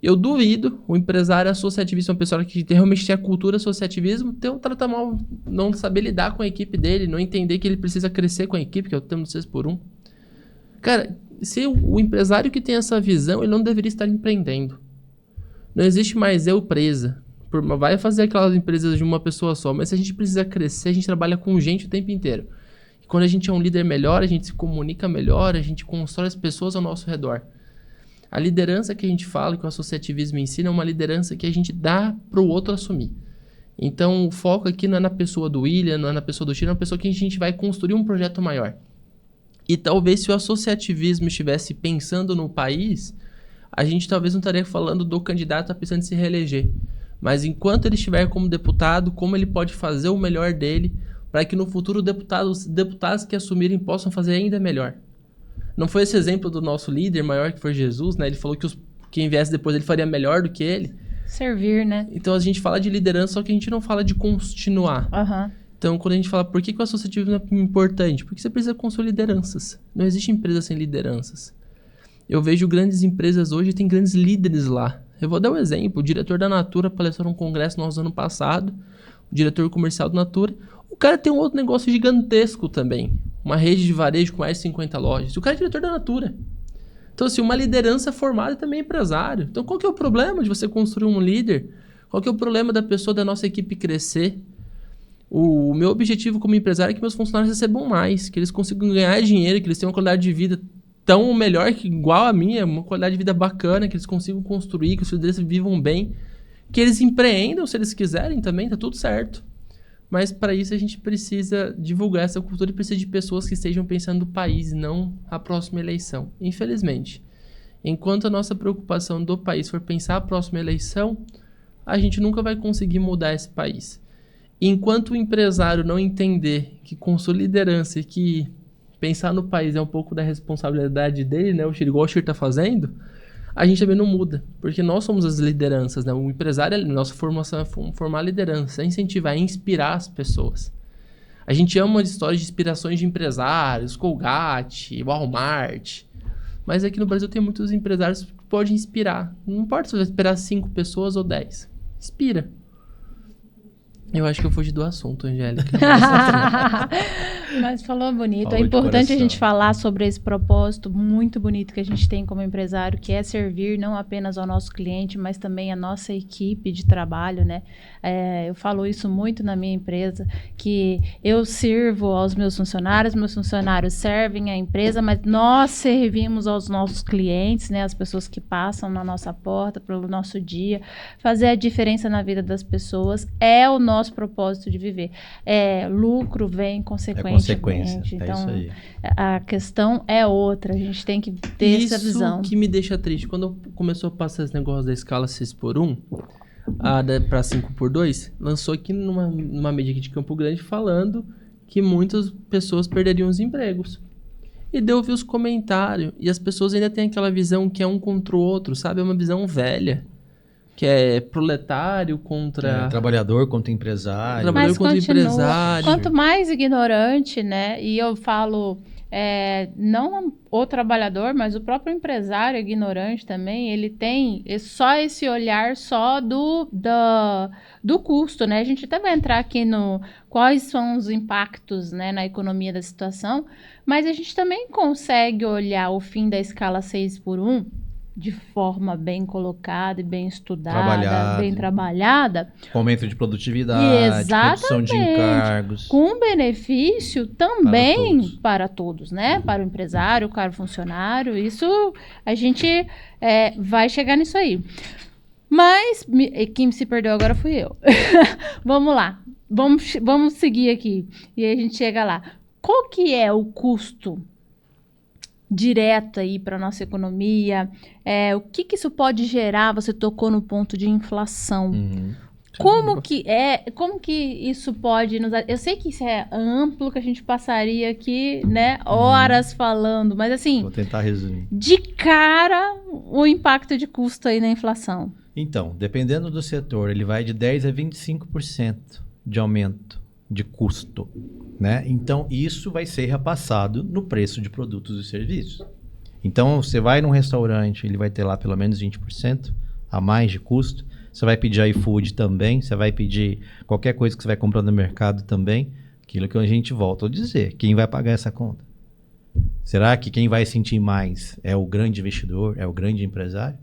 Eu duvido o empresário associativista, uma pessoa que realmente tem a cultura associativismo, ter um trato mal, não saber lidar com a equipe dele, não entender que ele precisa crescer com a equipe, que é o termo do 6x1. Cara, se o empresário que tem essa visão, ele não deveria estar empreendendo. Não existe mais eu presa. Vai fazer aquelas empresas de uma pessoa só, mas se a gente precisa crescer, a gente trabalha com gente o tempo inteiro. E quando a gente é um líder melhor, a gente se comunica melhor, a gente constrói as pessoas ao nosso redor. A liderança que a gente fala, que o associativismo ensina, é uma liderança que a gente dá para o outro assumir. Então, o foco aqui não é na pessoa do William, não é na pessoa do Chino, é na pessoa que a gente vai construir um projeto maior. E talvez se o associativismo estivesse pensando no país, a gente talvez não estaria falando do candidato a pensando em se reeleger. Mas enquanto ele estiver como deputado, como ele pode fazer o melhor dele para que no futuro os deputados que assumirem possam fazer ainda melhor. Não foi esse exemplo do nosso líder maior, que foi Jesus, né? Ele falou que quem viesse depois ele faria melhor do que ele. Servir, né? Então a gente fala de liderança, só que a gente não fala de continuar. Então quando a gente fala por que o associativismo é importante? Porque você precisa construir lideranças. Não existe empresa sem lideranças. Eu vejo grandes empresas hoje, tem grandes líderes lá. Eu vou dar um exemplo. O diretor da Natura palestrou num congresso nosso ano passado. O diretor comercial da Natura. O cara tem um outro negócio gigantesco também. Uma rede de varejo com mais de 50 lojas. O cara é diretor da Natura. Então, assim, uma liderança formada também é empresário. Então, qual que é o problema de você construir um líder? Qual que é o problema da pessoa, da nossa equipe crescer? O meu objetivo como empresário é que meus funcionários recebam mais. Que eles consigam ganhar dinheiro, que eles tenham uma qualidade de vida tão melhor que igual a minha, uma qualidade de vida bacana, que eles consigam construir, que os filhos deles vivam bem, que eles empreendam se eles quiserem também, tá tudo certo. Mas para isso a gente precisa divulgar essa cultura e precisa de pessoas que estejam pensando no país e não a próxima eleição. Infelizmente, enquanto a nossa preocupação do país for pensar a próxima eleição, a gente nunca vai conseguir mudar esse país. Enquanto o empresário não entender que com sua liderança e que pensar no país é um pouco da responsabilidade dele, né? Igual o Chir está fazendo, a gente também não muda. Porque nós somos as lideranças, né? O empresário, nossa formação é formar liderança, é incentivar, é inspirar as pessoas. A gente ama as histórias de inspirações de empresários, Colgate, Walmart. Mas aqui no Brasil tem muitos empresários que podem inspirar. Não importa se você vai inspirar 5 pessoas ou 10. Inspira. Eu acho que eu fugi do assunto, Angélica. Mas falou bonito. Falou É importante a de gente coração. falar sobre esse propósito muito bonito que a gente tem como empresário, que é servir não apenas ao nosso cliente, mas também à nossa equipe de trabalho, né? Eu falo isso muito na minha empresa, que eu sirvo aos meus funcionários servem à empresa, mas nós servimos aos nossos clientes, né? As pessoas que passam na nossa porta, pelo nosso dia. Fazer a diferença na vida das pessoas é o nosso propósito de viver. Lucro vem consequentemente. Consequência, Então, é isso aí. a questão é outra. A gente tem que ter essa visão. Isso que me deixa triste. Quando começou a passar esse negócio da escala 6x1 para 5x2, lançou aqui numa mídia aqui de Campo Grande falando que muitas pessoas perderiam os empregos. E daí eu vi os comentários. E as pessoas ainda têm aquela visão que é um contra o outro, sabe? É uma visão velha. Que é proletário contra... trabalhador contra empresário. Trabalhador Mas contra continua. empresário. Quanto mais ignorante, né? E eu falo, não o trabalhador, mas o próprio empresário ignorante também, ele tem só esse olhar só do custo, né? A gente até vai entrar aqui no quais são os impactos, né, na economia da situação, mas a gente também consegue olhar o fim da escala 6x1 de forma bem colocada e bem estudada, Trabalhado. bem trabalhada, Aumento de produtividade, redução de encargos. com benefício também todos. para todos, né? Para o empresário, para o funcionário, isso a gente vai chegar nisso aí. Mas quem se perdeu agora fui eu. Vamos lá, vamos seguir aqui e aí a gente chega lá. Qual que é o custo direto aí para nossa economia? O que isso pode gerar? Você tocou no ponto de inflação. Como que isso pode nos... Eu sei que isso é amplo, que a gente passaria aqui, né, horas falando, mas assim... Vou tentar resumir. De cara, o impacto de custo aí na inflação. Então, dependendo do setor, ele vai de 10% a 25% de aumento de custo, né? Então, isso vai ser repassado no preço de produtos e serviços. Então, você vai num restaurante, ele vai ter lá pelo menos 20% a mais de custo. Você vai pedir iFood também, você vai pedir qualquer coisa que você vai comprar no mercado também. Aquilo que a gente volta a dizer, quem vai pagar essa conta? Será que quem vai sentir mais é o grande investidor, é o grande empresário?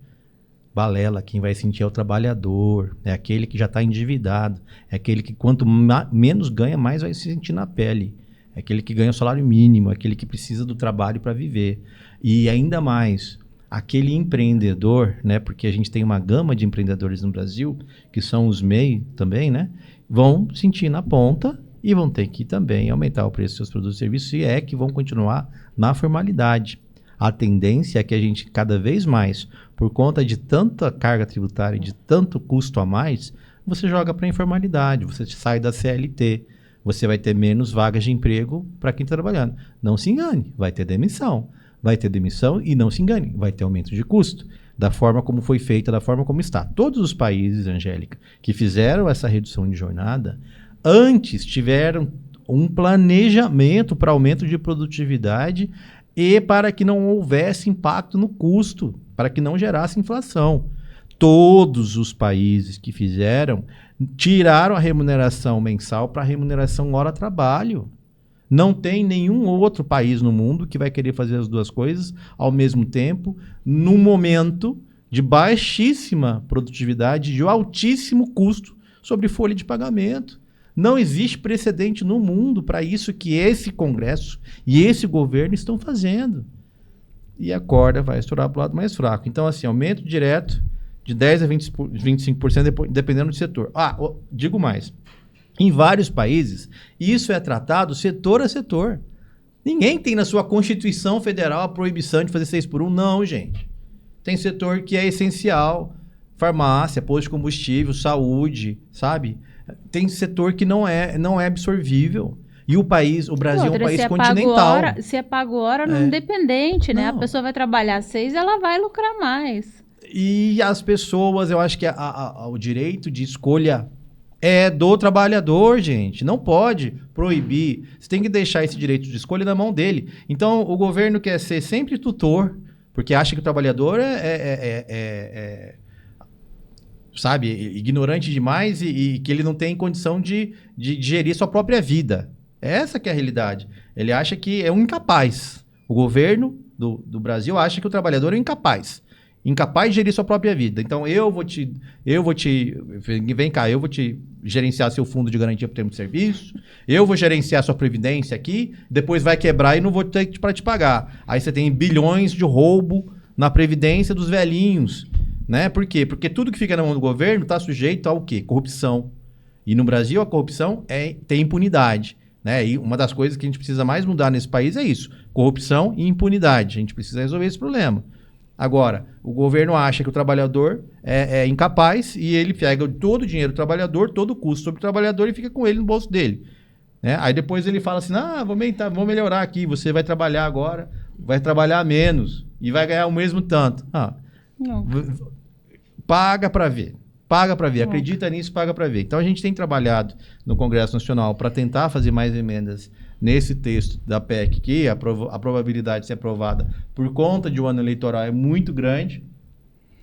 Balela, quem vai sentir é o trabalhador, é aquele que já está endividado, é aquele que quanto menos ganha, mais vai se sentir na pele. É aquele que ganha o salário mínimo, é aquele que precisa do trabalho para viver. E ainda mais, aquele empreendedor, né, porque a gente tem uma gama de empreendedores no Brasil, que são os MEI também, né, vão sentir na ponta e vão ter que também aumentar o preço dos seus produtos e serviços, e que vão continuar na formalidade. A tendência é que a gente, cada vez mais, por conta de tanta carga tributária e de tanto custo a mais, você joga para a informalidade, você sai da CLT, você vai ter menos vagas de emprego para quem está trabalhando. Não se engane, vai ter demissão. Vai ter demissão e não se engane, vai ter aumento de custo, da forma como foi feita, da forma como está. Todos os países, Angélica, que fizeram essa redução de jornada, antes tiveram um planejamento para aumento de produtividade e para que não houvesse impacto no custo, para que não gerasse inflação. Todos os países que fizeram tiraram a remuneração mensal para a remuneração hora-trabalho. Não tem nenhum outro país no mundo que vai querer fazer as duas coisas ao mesmo tempo, num momento de baixíssima produtividade, de altíssimo custo sobre folha de pagamento. Não existe precedente no mundo para isso que esse Congresso e esse governo estão fazendo. E a corda vai estourar para o lado mais fraco. Então, assim, aumento direto de 10% a 25%, dependendo do setor. Digo mais. Em vários países, isso é tratado setor a setor. Ninguém tem na sua Constituição Federal a proibição de fazer 6x1. Não, gente. Tem setor que é essencial. Farmácia, posto de combustível, saúde, sabe? Tem setor que não é absorvível. E o Brasil é um país continental. Se é pago hora, não dependente, né? Não. A pessoa vai trabalhar 6, ela vai lucrar mais. E as pessoas, eu acho que o direito de escolha é do trabalhador, gente. Não pode proibir. Você tem que deixar esse direito de escolha na mão dele. Então, o governo quer ser sempre tutor, porque acha que o trabalhador sabe, ignorante demais e que ele não tem condição de gerir sua própria vida. Essa que é a realidade. Ele acha que é um incapaz. O governo do Brasil acha que o trabalhador é incapaz. Incapaz de gerir sua própria vida. Então, eu vou te gerenciar seu fundo de garantia por tempo de serviço, eu vou gerenciar sua previdência aqui, depois vai quebrar e não vou ter para te pagar. Aí você tem bilhões de roubo na previdência dos velhinhos. Né? Por quê? Porque tudo que fica na mão do governo está sujeito ao quê? Corrupção. E no Brasil a corrupção tem impunidade. Né? E uma das coisas que a gente precisa mais mudar nesse país é isso. Corrupção e impunidade. A gente precisa resolver esse problema. Agora, o governo acha que o trabalhador é incapaz e ele pega todo o dinheiro do trabalhador, todo o custo sobre o trabalhador e fica com ele no bolso dele. Né? Aí depois ele fala assim, vou melhorar aqui, você vai trabalhar agora, vai trabalhar menos e vai ganhar o mesmo tanto. Não. Paga para ver. Paga para ver. Acredita nisso, paga para ver. Então a gente tem trabalhado no Congresso Nacional para tentar fazer mais emendas nesse texto da PEC, que a probabilidade de ser aprovada por conta de um ano eleitoral é muito grande,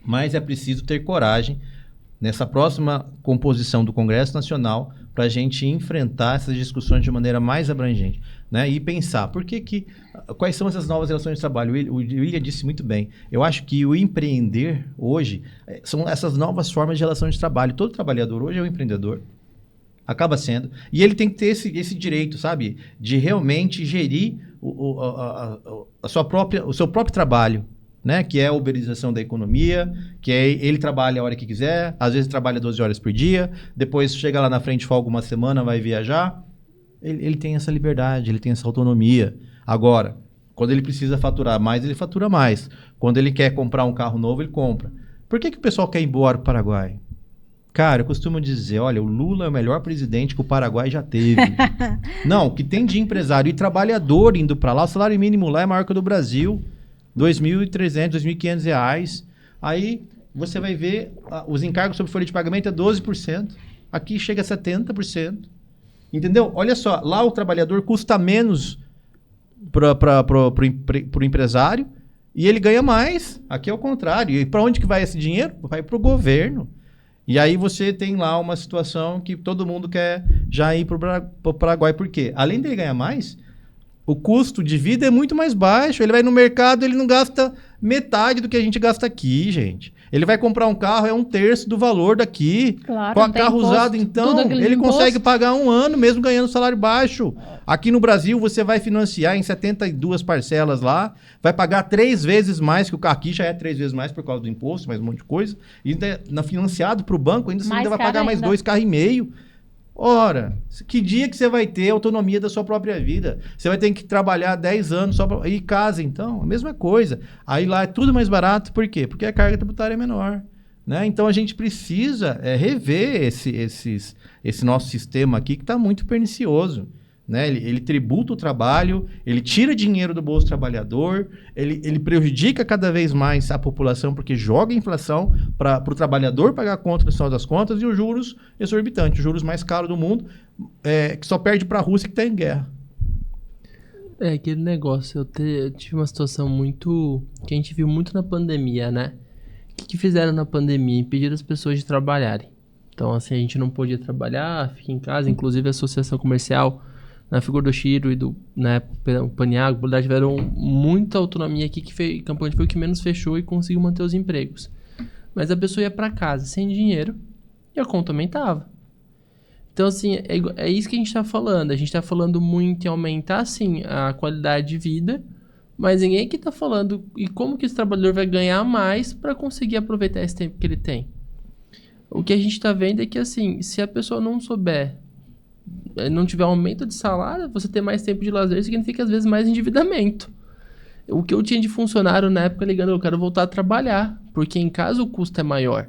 mas é preciso ter coragem nessa próxima composição do Congresso Nacional para a gente enfrentar essas discussões de maneira mais abrangente, né? E pensar, quais são essas novas relações de trabalho? O William disse muito bem. Eu acho que o empreender hoje são essas novas formas de relação de trabalho. Todo trabalhador hoje é um empreendedor. Acaba sendo. E ele tem que ter esse direito, sabe? De realmente gerir o seu próprio trabalho, né? Que é a uberização da economia, que é ele trabalha a hora que quiser, às vezes trabalha 12 horas por dia, depois chega lá na frente, folga uma semana, vai viajar. Ele tem essa liberdade, ele tem essa autonomia. Agora, quando ele precisa faturar mais, ele fatura mais. Quando ele quer comprar um carro novo, ele compra. Por que o pessoal quer ir embora para o Paraguai? Cara, eu costumo dizer, olha, o Lula é o melhor presidente que o Paraguai já teve. Não, o que tem de empresário e trabalhador indo para lá, o salário mínimo lá é maior que o do Brasil, R$ 2.300, R$ 2.500. Aí você vai ver, os encargos sobre folha de pagamento é 12%, aqui chega a 70%. Entendeu? Olha só, lá o trabalhador custa menos para o empresário e ele ganha mais. Aqui é o contrário. E para onde que vai esse dinheiro? Vai para o governo. E aí você tem lá uma situação que todo mundo quer já ir para o Paraguai. Por quê? Além dele ganhar mais, o custo de vida é muito mais baixo. Ele vai no mercado, ele não gasta metade do que a gente gasta aqui, gente. Ele vai comprar um carro, é 1/3 do valor daqui. Claro, com a carro usado, então, ele consegue pagar um ano mesmo ganhando salário baixo. Aqui no Brasil, você vai financiar em 72 parcelas lá, vai pagar 3 vezes mais, que o carro aqui já é 3 vezes mais por causa do imposto, mais um monte de coisa. E ainda financiado para o banco, você ainda vai pagar mais 2,5 carros. Ora, que dia que você vai ter autonomia da sua própria vida? Você vai ter que trabalhar 10 anos só para ir casa, então, a mesma coisa. Aí lá é tudo mais barato, por quê? Porque a carga tributária é menor, né? Então a gente precisa rever esse nosso sistema aqui que está muito pernicioso, né? Ele tributa o trabalho, ele tira dinheiro do bolso do trabalhador, ele prejudica cada vez mais a população porque joga a inflação para o trabalhador pagar a conta no final das contas e os juros exorbitantes, os juros mais caros do mundo, que só perde para a Rússia que está em guerra. É aquele negócio, eu tive uma situação que a gente viu muito na pandemia, né? O que fizeram na pandemia? Impediram as pessoas de trabalharem. Então, assim, a gente não podia trabalhar, fica em casa, inclusive a associação comercial, na figura do Chiro e do o Paniago, tiveram muita autonomia aqui, Campo Grande foi o que menos fechou e conseguiu manter os empregos. Mas a pessoa ia para casa sem dinheiro e a conta aumentava. Então, assim, é isso que a gente está falando. A gente está falando muito em aumentar, sim, a qualidade de vida, mas ninguém aqui está falando e como que esse trabalhador vai ganhar mais para conseguir aproveitar esse tempo que ele tem. O que a gente está vendo é que, assim, se a pessoa não souber, não tiver aumento de salário, você ter mais tempo de lazer significa às vezes mais endividamento. O que eu tinha de funcionário na época ligando, eu quero voltar a trabalhar, porque em casa o custo é maior.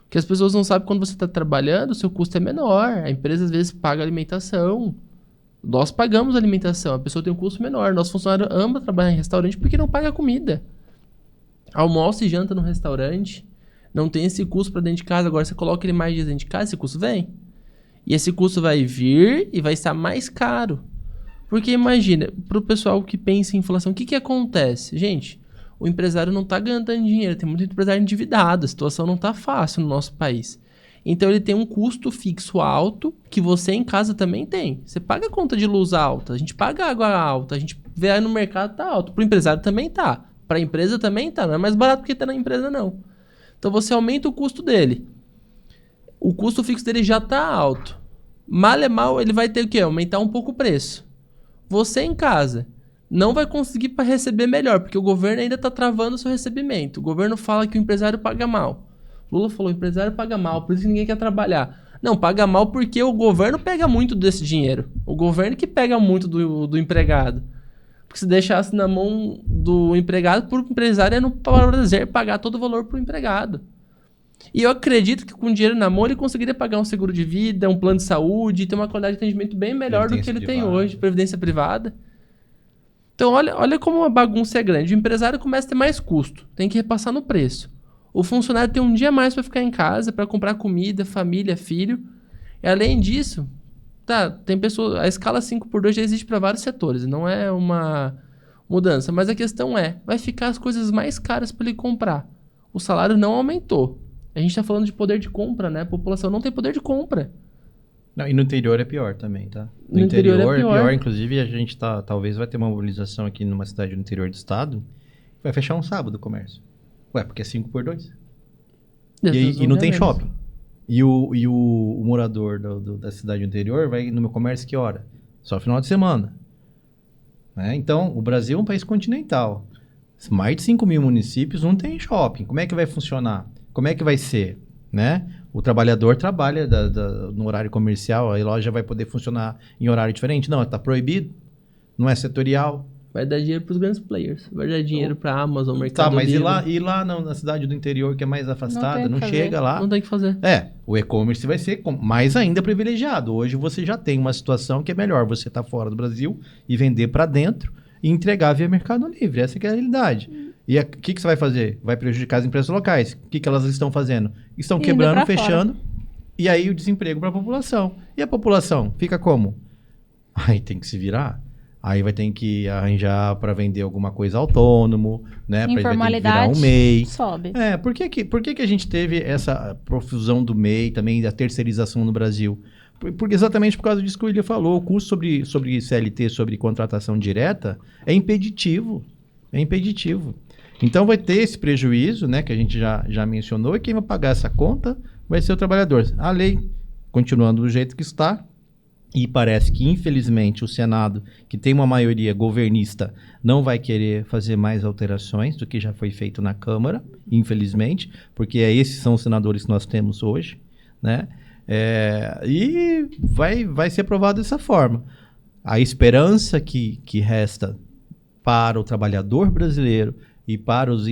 Porque as pessoas não sabem, quando você está trabalhando, o seu custo é menor. A empresa às vezes paga alimentação. Nós pagamos alimentação, a pessoa tem um custo menor. Nosso funcionário ama trabalhar em restaurante porque não paga comida. Almoça e janta no restaurante, não tem esse custo para dentro de casa. Agora você coloca ele mais dias dentro de casa, esse custo vem. E esse custo vai vir e vai estar mais caro. Porque imagina, para o pessoal que pensa em inflação, o que acontece? Gente, o empresário não está ganhando dinheiro, tem muito empresário endividado, a situação não está fácil no nosso país. Então ele tem um custo fixo alto, que você em casa também tem. Você paga a conta de luz alta, a gente paga água alta, a gente vê aí no mercado tá alto. Para o empresário também tá, para a empresa também tá, não é mais barato porque tá na empresa não. Então você aumenta o custo dele. O custo fixo dele já está alto. Mal é mal, ele vai ter o quê? Aumentar um pouco o preço. Você em casa não vai conseguir para receber melhor, porque o governo ainda está travando o seu recebimento. O governo fala que o empresário paga mal. Lula falou, o empresário paga mal, por isso que ninguém quer trabalhar. Não, paga mal porque o governo pega muito desse dinheiro. O governo que pega muito do empregado. Porque se deixasse na mão do empregado, por empresário é no prazer pagar todo o valor para o empregado. E eu acredito que com dinheiro na mão ele conseguiria pagar um seguro de vida, um plano de saúde, ter uma qualidade de atendimento bem melhor do que ele tem hoje, previdência privada. Então olha como a bagunça é grande. O empresário começa a ter mais custo, tem que repassar no preço. O funcionário tem um dia a mais para ficar em casa, para comprar comida, família, filho. E além disso, tem pessoas, a escala 5x2 já existe para vários setores, não é uma mudança. Mas a questão vai ficar as coisas mais caras para ele comprar. O salário não aumentou. A gente está falando de poder de compra, né? A população não tem poder de compra. Não, e no interior é pior também, tá? No interior é pior. Inclusive a gente talvez vai ter uma mobilização aqui numa cidade no interior do estado, vai fechar um sábado o comércio. Ué, porque é 5 por 2. E não tem shopping. E o morador da cidade interior vai no meu comércio que hora? Só final de semana. Né? Então, o Brasil é um país continental. Mais de 5 mil municípios não tem shopping. Como é que vai funcionar? Como é que vai ser? Né? O trabalhador trabalha no horário comercial, a loja vai poder funcionar em horário diferente? Não, está proibido. Não é setorial. Vai dar dinheiro para os grandes players. Vai dar dinheiro para a Amazon, Mercado Tá, mas Livre. e lá na cidade do interior, que é mais afastada, não Não tem o que chega fazer. lá. Não tem o que fazer. O e-commerce vai ser mais ainda privilegiado. Hoje você já tem uma situação que é melhor você estar fora do Brasil e vender para dentro e entregar via Mercado Livre. Essa que é a realidade. E o que você vai fazer? Vai prejudicar as empresas locais. O que elas estão fazendo? Estão Indo quebrando, pra fechando. E aí o desemprego para a população. E a população fica como? Aí tem que se virar. Aí vai ter que arranjar para vender alguma coisa autônomo, né? Para Informalidade virar um MEI. sobe. Por que a gente teve essa profusão do MEI, também da terceirização no Brasil? Porque exatamente por causa disso que o William falou, o custo sobre CLT, sobre contratação direta, é impeditivo. É impeditivo. Então vai ter esse prejuízo, né, que a gente já mencionou, e quem vai pagar essa conta vai ser o trabalhador. A lei, continuando do jeito que está, e parece que, infelizmente, o Senado, que tem uma maioria governista, não vai querer fazer mais alterações do que já foi feito na Câmara, infelizmente, porque esses são os senadores que nós temos hoje, né? E vai ser aprovado dessa forma. A esperança que resta para o trabalhador brasileiro e para os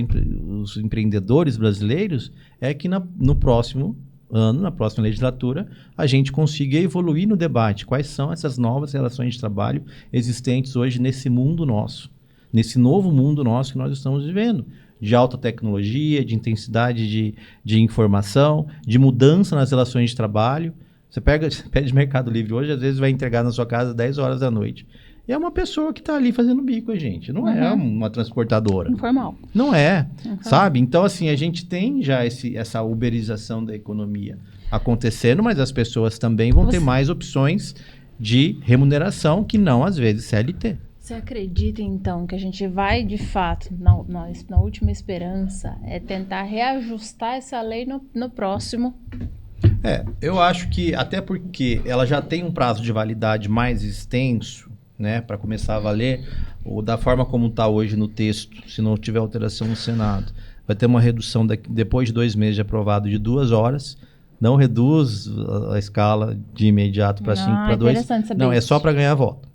empreendedores brasileiros é que no próximo ano, na próxima legislatura, a gente consiga evoluir no debate. Quais são essas novas relações de trabalho existentes hoje nesse mundo nosso, nesse novo mundo nosso que nós estamos vivendo, de alta tecnologia, de intensidade de informação, de mudança nas relações de trabalho. Você pede Mercado Livre hoje, às vezes vai entregar na sua casa às 10 horas da noite. E é uma pessoa que está ali fazendo bico, gente. Não é uma transportadora. Informal. Não é, sabe? Então, assim, a gente tem já essa uberização da economia acontecendo, mas as pessoas também vão ter mais opções de remuneração que não, às vezes, CLT. Você acredita, então, que a gente vai, de fato, na última esperança, tentar reajustar essa lei no próximo? Eu acho que, até porque ela já tem um prazo de validade mais extenso, né, para começar a valer, ou da forma como está hoje no texto, se não tiver alteração no Senado, vai ter uma redução depois de 2 meses de aprovado de 2 horas, não reduz a escala de imediato para 5 para 2. Interessante saber Não, é isso. só para ganhar voto.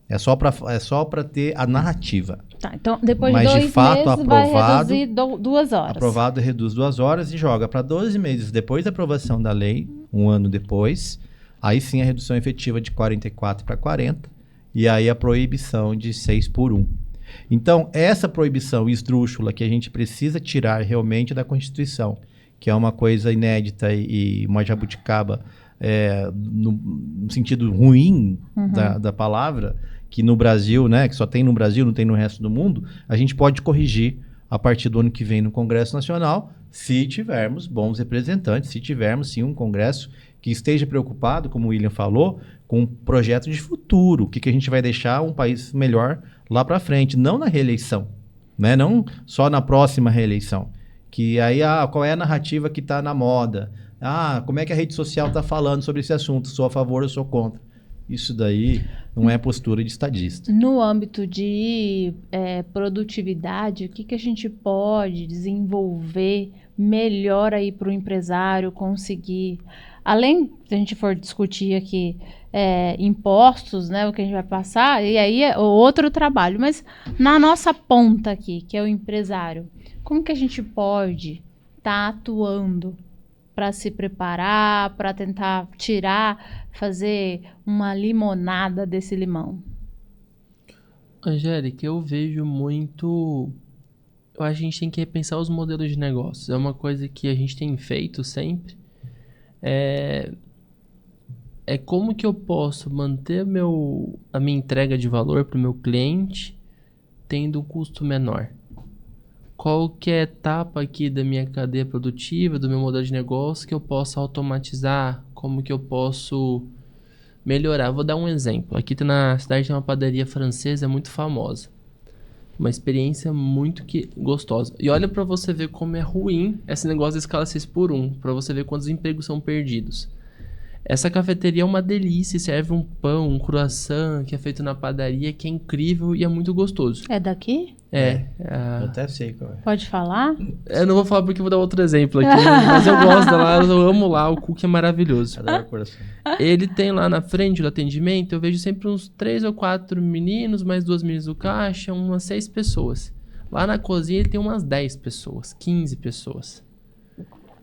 É só para ter a narrativa. Tá, então depois de Mas, 2 de fato, meses vai aprovado, reduzir 2 horas. Aprovado reduz 2 horas e joga para 12 meses depois da aprovação da lei, 1 ano depois, aí sim a redução efetiva de 44 para 40, e aí a proibição de 6 por 1. Então, essa proibição esdrúxula que a gente precisa tirar realmente da Constituição, que é uma coisa inédita e uma jabuticaba no sentido ruim da palavra, que no Brasil, né, que só tem no Brasil, não tem no resto do mundo, a gente pode corrigir a partir do ano que vem no Congresso Nacional, se tivermos bons representantes, se tivermos sim um Congresso que esteja preocupado, como o William falou, com um projeto de futuro, o que a gente vai deixar um país melhor lá para frente, não na reeleição, né? Não só na próxima reeleição. Que aí, qual é a narrativa que está na moda? Como é que a rede social está falando sobre esse assunto? Sou a favor ou sou contra? Isso daí não é postura de estadista. No âmbito de produtividade, o que a gente pode desenvolver melhor aí para o empresário conseguir, além, se a gente for discutir aqui impostos, né, o que a gente vai passar, e aí é outro trabalho, mas na nossa ponta aqui, que é o empresário, como que a gente pode estar atuando para se preparar, para tentar fazer uma limonada desse limão? Angélica, eu vejo muito... A gente tem que repensar os modelos de negócios. É uma coisa que a gente tem feito sempre. Como que eu posso manter a minha entrega de valor para o meu cliente tendo um custo menor? Qual que é a etapa aqui da minha cadeia produtiva, do meu modelo de negócio que eu possa automatizar? Como que eu posso melhorar. Vou dar um exemplo. Aqui na cidade tem uma padaria francesa muito famosa. Uma experiência muito gostosa. E olha pra você ver como é ruim esse negócio da escala 6x1. Pra você ver quantos empregos são perdidos. Essa cafeteria é uma delícia. Serve um pão, um croissant que é feito na padaria, que é incrível e é muito gostoso. É daqui? Eu até sei qual é. Pode falar? Eu não vou falar porque eu vou dar outro exemplo aqui. Mas eu gosto dela, eu amo lá. O cookie é maravilhoso. Adoro o coração. Ele tem lá na frente do atendimento, eu vejo sempre uns 3 ou 4 meninos, mais 2 meninas do caixa, umas 6 pessoas. Lá na cozinha ele tem umas 10 pessoas, 15 pessoas.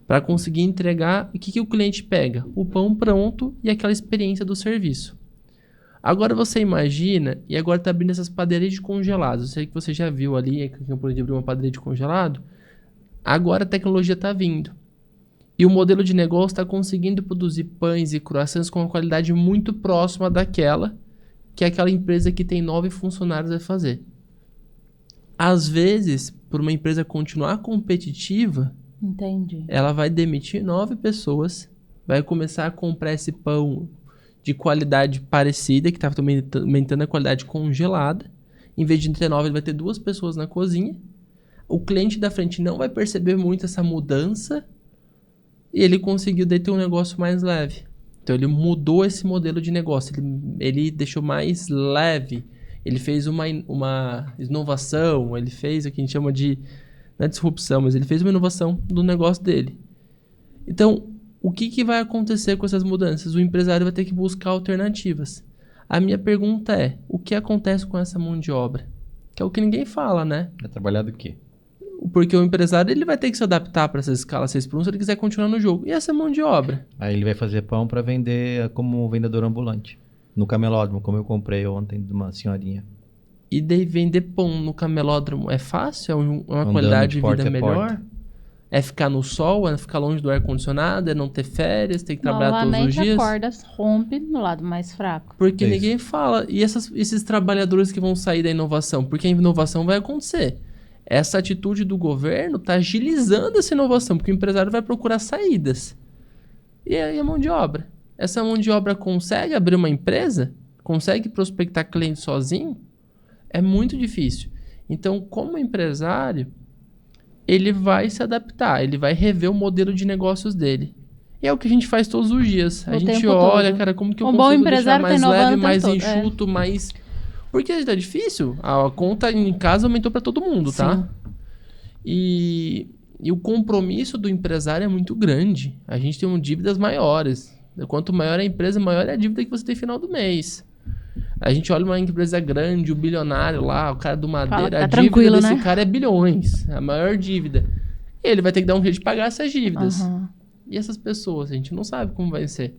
Para conseguir entregar, o que o cliente pega? O pão pronto e aquela experiência do serviço. Agora você imagina, e agora tá abrindo essas padarias de congelados. Eu sei que você já viu ali, que eu pude abrir uma padaria de congelado. Agora a tecnologia tá vindo. E o modelo de negócio está conseguindo produzir pães e croissants com uma qualidade muito próxima daquela que aquela empresa que tem 9 funcionários vai fazer. Às vezes, por uma empresa continuar competitiva, Entendi. ela vai demitir 9 pessoas, vai começar a comprar esse pão de qualidade parecida, que está aumentando a qualidade congelada. Em vez de ter 9, ele vai ter 2 pessoas na cozinha. O cliente da frente não vai perceber muito essa mudança. E ele conseguiu daí ter um negócio mais leve. Então ele mudou esse modelo de negócio. Ele deixou mais leve. Ele fez uma inovação. Ele fez o que a gente chama de... Não é disrupção, mas ele fez uma inovação do negócio dele. Então, o que vai acontecer com essas mudanças? O empresário vai ter que buscar alternativas. A minha pergunta é, o que acontece com essa mão de obra? Que é o que ninguém fala, né? Vai trabalhar do quê? Porque o empresário ele vai ter que se adaptar para essa escala 6x1 se ele quiser continuar no jogo. E essa mão de obra? Aí ele vai fazer pão para vender como vendedor ambulante. No camelódromo, como eu comprei ontem de uma senhorinha. E daí vender pão no camelódromo é fácil? É uma Andando qualidade de de porta vida a melhor? porta. É ficar no sol? É ficar longe do ar-condicionado? É não ter férias? Tem que trabalhar todos os dias? Normalmente a corda rompe no lado mais fraco. Porque Isso. ninguém fala. E esses trabalhadores que vão sair da inovação? Porque a inovação vai acontecer. Essa atitude do governo está agilizando essa inovação, porque o empresário vai procurar saídas. E aí a mão de obra? Essa mão de obra consegue abrir uma empresa? Consegue prospectar cliente sozinho? É muito difícil. Então, como empresário, ele vai se adaptar, ele vai rever o modelo de negócios dele. E é o que a gente faz todos os dias. A gente olha, todo. Cara, como que eu bom consigo deixar empresário mais tá leve, mais todo. enxuto, mais... Porque tá difícil. A conta em casa aumentou para todo mundo, tá? Sim. E o compromisso do empresário é muito grande. A gente tem dívidas maiores. Quanto maior a empresa, maior é a dívida que você tem no final do mês. A gente olha uma empresa grande, o bilionário lá, o cara do Madeira, a dívida desse cara é bilhões. A maior dívida. E ele vai ter que dar um jeito de pagar essas dívidas. Uhum. E essas pessoas, a gente não sabe como vai ser.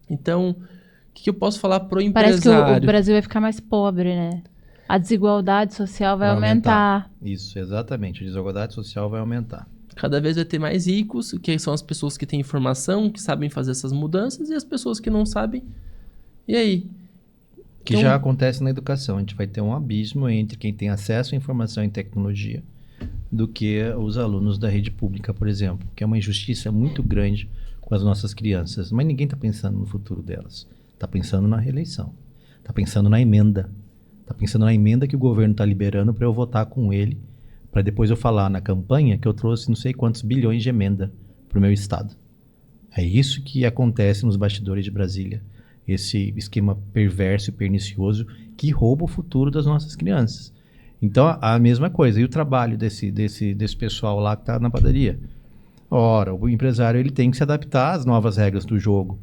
Então, o que eu posso falar pro empresário? Parece que o Brasil vai ficar mais pobre, né? A desigualdade social vai aumentar. Isso, exatamente. A desigualdade social vai aumentar. Cada vez vai ter mais ricos, que são as pessoas que têm informação, que sabem fazer essas mudanças, e as pessoas que não sabem. E aí? Que já acontece na educação. A gente vai ter um abismo entre quem tem acesso à informação e tecnologia do que os alunos da rede pública, por exemplo. Que é uma injustiça muito grande com as nossas crianças. Mas ninguém está pensando no futuro delas. Está pensando na reeleição. Está pensando na emenda. Está pensando na emenda que o governo está liberando para eu votar com ele, para depois eu falar na campanha que eu trouxe não sei quantos bilhões de emenda para o meu estado. É isso que acontece nos bastidores de Brasília. Esse esquema perverso e pernicioso que rouba o futuro das nossas crianças. Então, a mesma coisa. E o trabalho desse pessoal lá que está na padaria? Ora, o empresário ele tem que se adaptar às novas regras do jogo.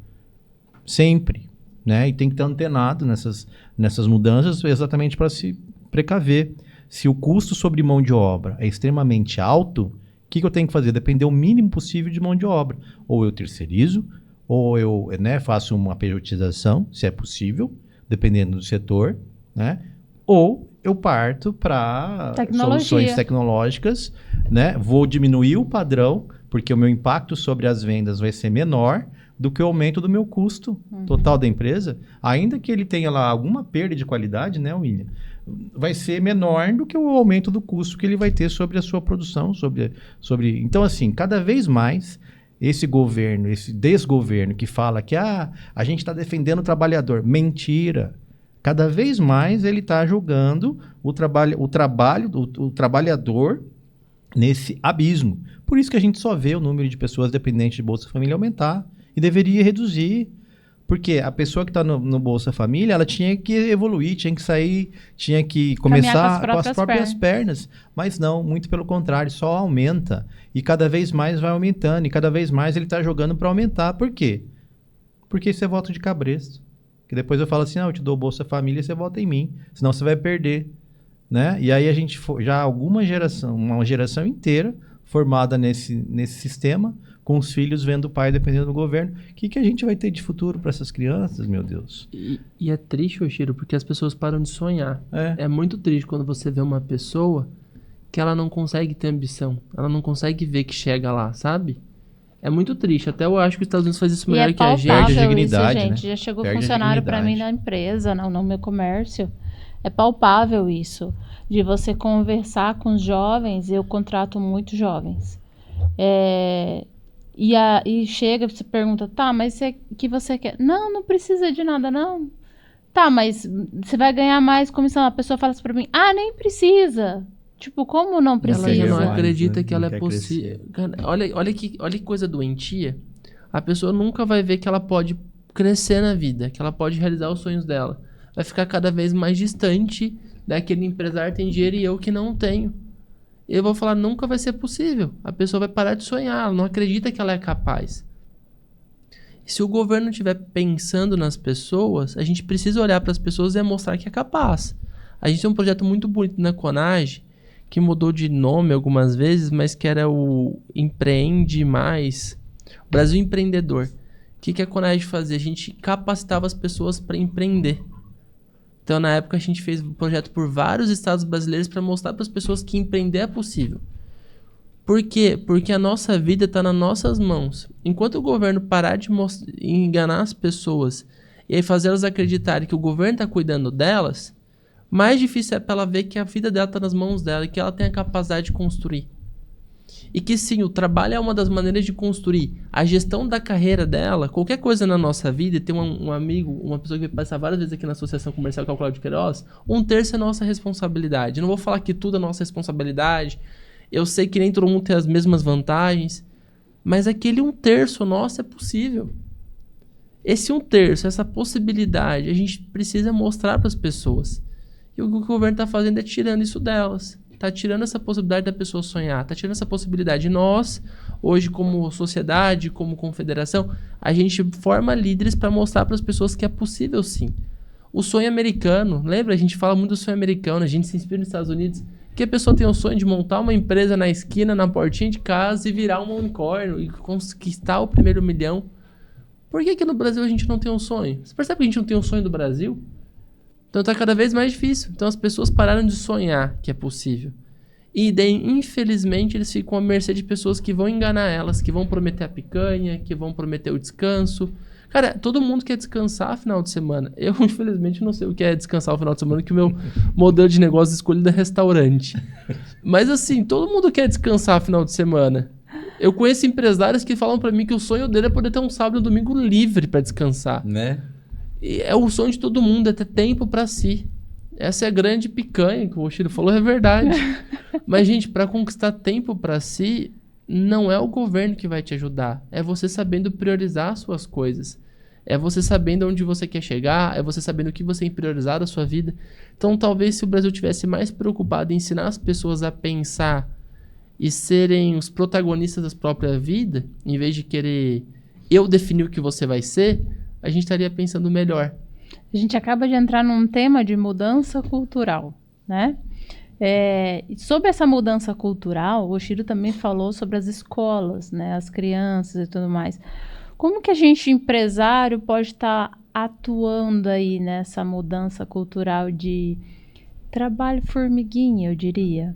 Sempre. Né? E tem que estar antenado nessas mudanças exatamente para se precaver. Se o custo sobre mão de obra é extremamente alto, o que eu tenho que fazer? Depender o mínimo possível de mão de obra. Ou eu terceirizo, ou eu faço uma pejotização, se é possível, dependendo do setor, né? Ou eu parto para soluções tecnológicas, né? Vou diminuir o padrão, porque o meu impacto sobre as vendas vai ser menor do que o aumento do meu custo total da empresa, ainda que ele tenha lá alguma perda de qualidade, né, William? Vai ser menor do que o aumento do custo que ele vai ter sobre a sua produção, sobre... Então, assim, cada vez mais esse governo, esse desgoverno que fala que a gente está defendendo o trabalhador. Mentira. Cada vez mais ele está julgando o trabalhador nesse abismo. Por isso que a gente só vê o número de pessoas dependentes de Bolsa Família aumentar e deveria reduzir. Porque a pessoa que está no Bolsa Família, ela tinha que evoluir, tinha que sair, tinha que começar com as próprias pernas. Mas não, muito pelo contrário, só aumenta. E cada vez mais vai aumentando. E cada vez mais ele está jogando para aumentar. Por quê? Porque isso é voto de cabresto. Que depois eu falo assim, eu te dou Bolsa Família, você vota em mim. Senão você vai perder. Né? E aí a gente, já uma geração inteira formada nesse sistema, com os filhos vendo o pai dependendo do governo. O que a gente vai ter de futuro para essas crianças, meu Deus? E é triste, Oshiro, porque as pessoas param de sonhar. É muito triste quando você vê uma pessoa que ela não consegue ter ambição. Ela não consegue ver que chega lá, sabe? É muito triste. Até eu acho que os Estados Unidos faz isso melhor que a gente. Perde a dignidade, isso, gente. Né? Já chegou Perde funcionário para mim na empresa, no meu comércio. É palpável isso. De você conversar com os jovens. Eu contrato muitos jovens. E chega, você pergunta, tá, mas o que você quer? Não precisa de nada, não. Tá, mas você vai ganhar mais comissão. A pessoa fala assim pra mim, nem precisa. Tipo, como não precisa? Ela já não acredita que ela é possível. Olha que coisa doentia. A pessoa nunca vai ver que ela pode crescer na vida, que ela pode realizar os sonhos dela. Vai ficar cada vez mais distante daquele empresário que tem dinheiro e eu que não tenho. Eu vou falar, nunca vai ser possível. A pessoa vai parar de sonhar, ela não acredita que ela é capaz. E se o governo estiver pensando nas pessoas, a gente precisa olhar para as pessoas e mostrar que é capaz. A gente tem um projeto muito bonito na Conage, que mudou de nome algumas vezes, mas que era o Empreende Mais, o Brasil Empreendedor. O que a Conage fazia? A gente capacitava as pessoas para empreender. Então, na época, a gente fez um projeto por vários estados brasileiros para mostrar para as pessoas que empreender é possível. Por quê? Porque a nossa vida está nas nossas mãos. Enquanto o governo parar de enganar as pessoas e aí fazer elas acreditarem que o governo está cuidando delas, mais difícil é para ela ver que a vida dela está nas mãos dela e que ela tem a capacidade de construir. E que sim, o trabalho é uma das maneiras de construir a gestão da carreira dela. Qualquer coisa na nossa vida, tem um amigo, uma pessoa que vai passar várias vezes aqui na Associação Comercial, que é o Cláudio Queiroz, 1/3 é nossa responsabilidade. Eu não vou falar que tudo é nossa responsabilidade. Eu sei que nem todo mundo tem as mesmas vantagens, mas aquele 1/3 nosso é possível. Esse 1/3, essa possibilidade, a gente precisa mostrar para as pessoas. E o que o governo está fazendo é tirando isso delas. Está tirando essa possibilidade da pessoa sonhar. Está tirando essa possibilidade. Nós, hoje, como sociedade, como confederação, a gente forma líderes para mostrar para as pessoas que é possível sim. O sonho americano, lembra? A gente fala muito do sonho americano, a gente se inspira nos Estados Unidos, que a pessoa tem o sonho de montar uma empresa na esquina, na portinha de casa e virar um unicórnio e conquistar o primeiro milhão. Por que no Brasil a gente não tem um sonho? Você percebe que a gente não tem um sonho do Brasil? Então está cada vez mais difícil. Então as pessoas pararam de sonhar que é possível. E daí, infelizmente, eles ficam à mercê de pessoas que vão enganar elas, que vão prometer a picanha, que vão prometer o descanso. Cara, todo mundo quer descansar no final de semana. Eu, infelizmente, não sei o que é descansar no final de semana, que o meu modelo de negócio escolhido é restaurante. Mas assim, todo mundo quer descansar no final de semana. Eu conheço empresários que falam pra mim que o sonho dele é poder ter um sábado e um domingo livre pra descansar. Né? E é o sonho de todo mundo, é ter tempo pra si. Essa é a grande picanha que o Oshiro falou, é verdade. Mas, gente, pra conquistar tempo pra si, não é o governo que vai te ajudar. É você sabendo priorizar as suas coisas. É você sabendo onde você quer chegar, é você sabendo o que você tem priorizado na sua vida. Então, talvez se o Brasil tivesse mais preocupado em ensinar as pessoas a pensar e serem os protagonistas da própria vida, em vez de querer eu definir o que você vai ser, a gente estaria pensando melhor. A gente acaba de entrar num tema de mudança cultural, né? Sobre essa mudança cultural, o Oshiro também falou sobre as escolas, né? As crianças e tudo mais. Como que a gente, empresário, pode estar atuando aí nessa mudança cultural de trabalho formiguinha, eu diria?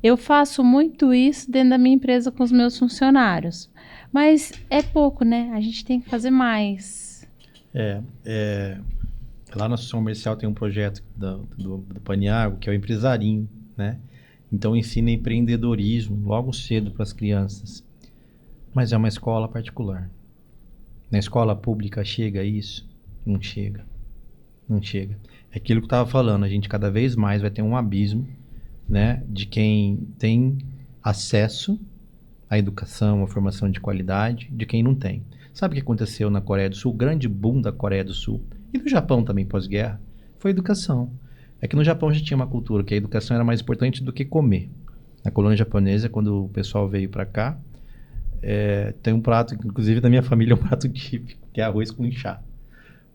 Eu faço muito isso dentro da minha empresa com os meus funcionários, mas é pouco, né? A gente tem que fazer mais. Lá na Associação Comercial tem um projeto do Paniago, que é o Empresarinho, né? Então ensina empreendedorismo logo cedo para as crianças. Mas é uma escola particular. Na escola pública chega isso? Não chega. Não chega. É aquilo que eu estava falando, a gente cada vez mais vai ter um abismo, né, de quem tem acesso à educação, à formação de qualidade, de quem não tem. Sabe o que aconteceu na Coreia do Sul? O grande boom da Coreia do Sul, e no Japão também pós-guerra, foi a educação. É que no Japão já tinha uma cultura que a educação era mais importante do que comer. Na colônia japonesa, quando o pessoal veio para cá, tem um prato, inclusive da minha família, é um prato típico, que é arroz com chá.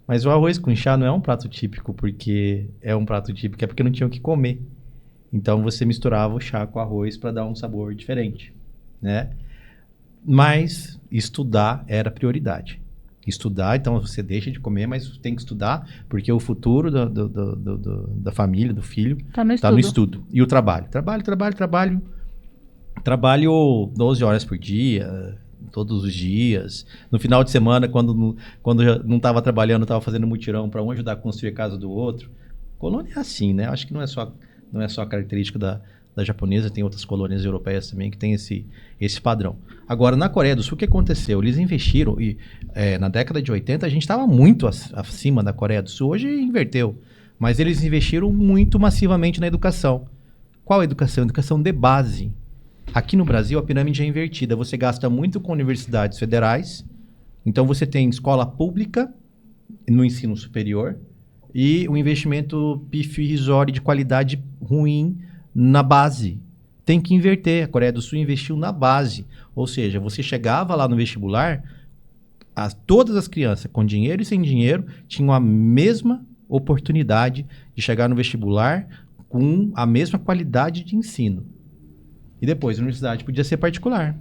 Mas o arroz com chá não é um prato típico porque é um prato típico, é porque não tinha o que comer. Então você misturava o chá com arroz para dar um sabor diferente, né? Mas estudar era prioridade. Estudar, então você deixa de comer, mas tem que estudar, porque o futuro da família, do filho, está no estudo. E o trabalho. Trabalho 12 horas por dia, todos os dias. No final de semana, quando eu não estava trabalhando, estava fazendo mutirão para um ajudar a construir a casa do outro. Colônia é assim, né? Acho que não é só característica da japonesa, tem outras colônias europeias também que tem esse padrão. Agora, na Coreia do Sul, o que aconteceu? Eles investiram, e na década de 80 a gente estava muito acima da Coreia do Sul, hoje inverteu, mas eles investiram muito massivamente na educação. Qual educação? Educação de base. Aqui no Brasil, a pirâmide é invertida. Você gasta muito com universidades federais, então você tem escola pública no ensino superior e um investimento pífio e irrisório de qualidade ruim na base. Tem que inverter. A Coreia do Sul investiu na base. Ou seja, você chegava lá no vestibular, todas as crianças, com dinheiro e sem dinheiro, tinham a mesma oportunidade de chegar no vestibular com a mesma qualidade de ensino. E depois a universidade podia ser particular.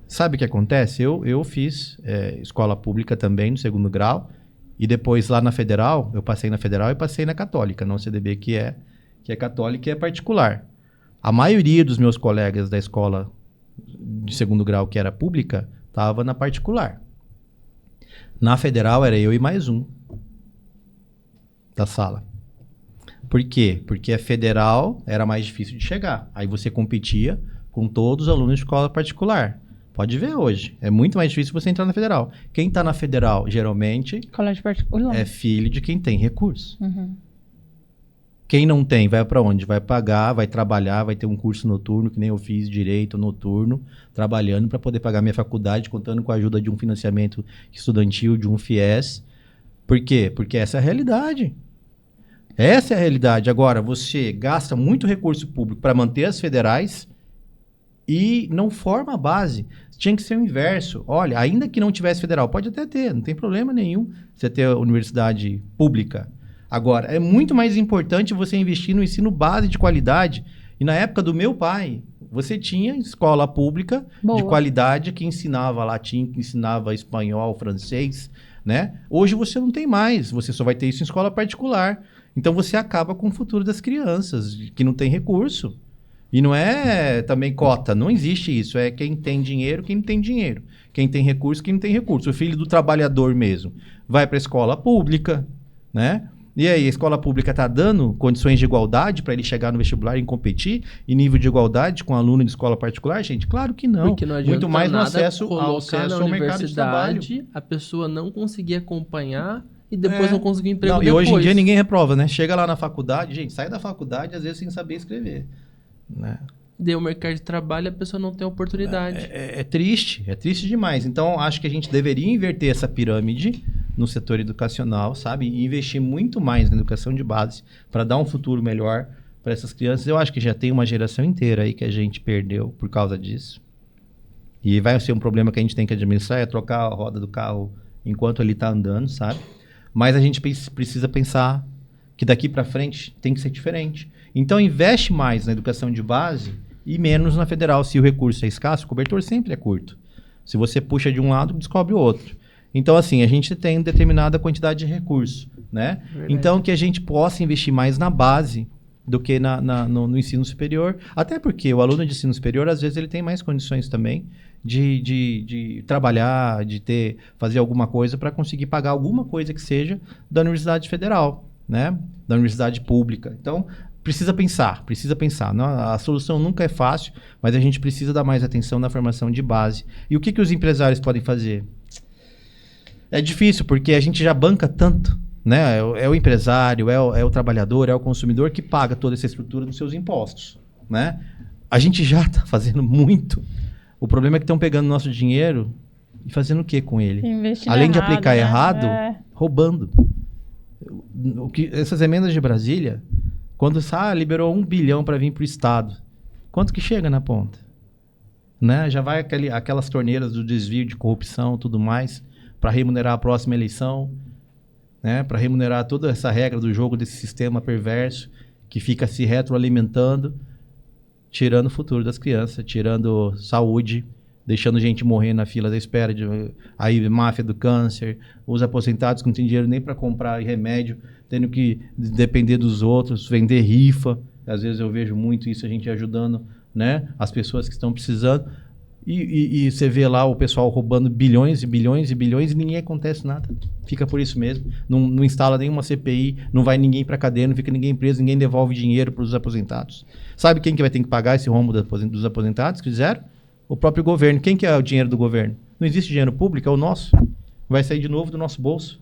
Sabe o que acontece? Eu fiz escola pública também no segundo grau, e depois lá na Federal, eu passei na Federal e passei na Católica, não CDB, que é católica e é particular. A maioria dos meus colegas da escola de segundo grau, que era pública, estava na particular. Na Federal era eu e mais um da sala. Por quê? Porque a Federal era mais difícil de chegar. Aí você competia com todos os alunos de escola particular. Pode ver hoje. É muito mais difícil você entrar na Federal. Quem está na Federal, geralmente, colégio particular, é filho de quem tem recurso. Uhum. Quem não tem, vai para onde? Vai pagar, vai trabalhar, vai ter um curso noturno, que nem eu fiz, direito noturno, trabalhando para poder pagar minha faculdade, contando com a ajuda de um financiamento estudantil, de um FIES. Por quê? Porque essa é a realidade. Essa é a realidade. Agora, você gasta muito recurso público para manter as federais e não forma a base. Tinha que ser o inverso. Olha, ainda que não tivesse federal, pode até ter, não tem problema nenhum você ter a universidade pública. Agora, é muito mais importante você investir no ensino base de qualidade. E na época do meu pai, você tinha escola pública de qualidade que ensinava latim, que ensinava espanhol, francês, né? Hoje você não tem mais, você só vai ter isso em escola particular. Então você acaba com o futuro das crianças, que não tem recurso. E não é também cota, não existe isso. É quem tem dinheiro, quem não tem dinheiro. Quem tem recurso, quem não tem recurso. O filho do trabalhador mesmo vai para a escola pública, né? E aí, a escola pública está dando condições de igualdade para ele chegar no vestibular e competir em nível de igualdade com aluno de escola particular? Gente, claro que não. Porque não adianta muito mais no nada acesso ao mercado de trabalho. A pessoa não conseguir acompanhar e depois não conseguir emprego depois. E hoje em dia ninguém reprova, né? Chega lá na faculdade, gente, sai da faculdade às vezes sem saber escrever, né? Deu o mercado de trabalho, a pessoa não tem oportunidade. É triste demais. Então, acho que a gente deveria inverter essa pirâmide no setor educacional, sabe? E investir muito mais na educação de base para dar um futuro melhor para essas crianças. Eu acho que já tem uma geração inteira aí que a gente perdeu por causa disso. E vai ser um problema que a gente tem que administrar, é trocar a roda do carro enquanto ele está andando, sabe? Mas a gente precisa pensar que daqui para frente tem que ser diferente. Então, investe mais na educação de base e menos na federal. Se o recurso é escasso, o cobertor sempre é curto. Se você puxa de um lado, descobre o outro. Então, assim, a gente tem determinada quantidade de recurso, né? Verdade. Então, que a gente possa investir mais na base do que no ensino superior. Até porque o aluno de ensino superior, às vezes, ele tem mais condições também de trabalhar, fazer alguma coisa para conseguir pagar alguma coisa que seja da Universidade Federal, né? Da Universidade Pública. Então, precisa pensar. Não, a solução nunca é fácil, mas a gente precisa dar mais atenção na formação de base. E o que os empresários podem fazer? É difícil, porque a gente já banca tanto, né? É o empresário, é o trabalhador, é o consumidor que paga toda essa estrutura dos seus impostos, né? A gente já está fazendo muito. O problema é que estão pegando nosso dinheiro e fazendo o que com ele? Investindo Além de errado, aplicar né? errado, roubando. Essas emendas de Brasília, quando liberou 1 bilhão para vir para o Estado, quanto que chega na ponta? Né? Já vai aquelas torneiras do desvio de corrupção, tudo mais, para remunerar a próxima eleição, né? Para remunerar toda essa regra do jogo desse sistema perverso que fica se retroalimentando, tirando o futuro das crianças, tirando saúde, deixando gente morrer na fila da espera, aí máfia do câncer, os aposentados que não têm dinheiro nem para comprar remédio, tendo que depender dos outros, vender rifa. Às vezes eu vejo muito isso, a gente ajudando, né, as pessoas que estão precisando. E você vê lá o pessoal roubando bilhões e bilhões e bilhões e ninguém acontece nada. Fica por isso mesmo. Não instala nenhuma CPI, não vai ninguém para cadeia, não fica ninguém preso, ninguém devolve dinheiro para os aposentados. Sabe quem que vai ter que pagar esse rombo dos aposentados que fizeram? O próprio governo. Quem que é o dinheiro do governo? Não existe dinheiro público, é o nosso. Vai sair de novo do nosso bolso.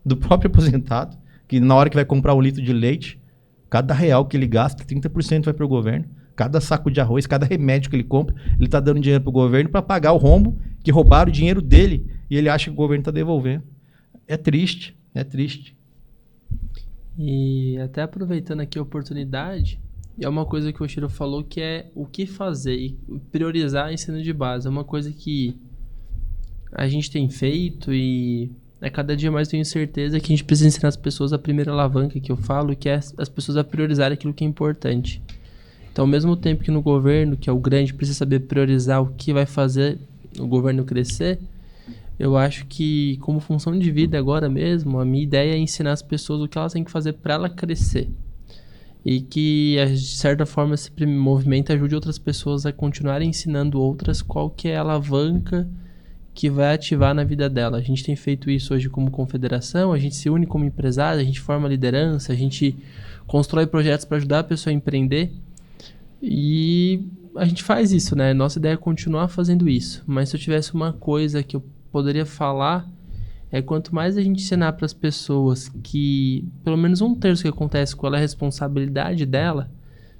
Do próprio aposentado, que na hora que vai comprar 1 litro de leite, cada real que ele gasta, 30% vai para o governo. Cada saco de arroz, cada remédio que ele compra, ele está dando dinheiro para o governo para pagar o rombo, que roubaram o dinheiro dele e ele acha que o governo está devolvendo. É triste, é triste. E até aproveitando aqui a oportunidade, é uma coisa que o Oshiro falou que é o que fazer e priorizar ensino de base. É uma coisa que a gente tem feito e cada dia mais tenho certeza que a gente precisa ensinar as pessoas a primeira alavanca que eu falo, que é as pessoas a priorizarem aquilo que é importante. Então, ao mesmo tempo que no governo, que é o grande, precisa saber priorizar o que vai fazer o governo crescer, eu acho que, como função de vida agora mesmo, a minha ideia é ensinar as pessoas o que elas têm que fazer para ela crescer. E que, de certa forma, esse movimento ajude outras pessoas a continuarem ensinando outras qual que é a alavanca que vai ativar na vida dela. A gente tem feito isso hoje como confederação, a gente se une como empresário, a gente forma liderança, a gente constrói projetos para ajudar a pessoa a empreender. E a gente faz isso, né? Nossa ideia é continuar fazendo isso. Mas se eu tivesse uma coisa que eu poderia falar, é quanto mais a gente ensinar para as pessoas que pelo menos 1/3 que acontece com ela é a responsabilidade dela,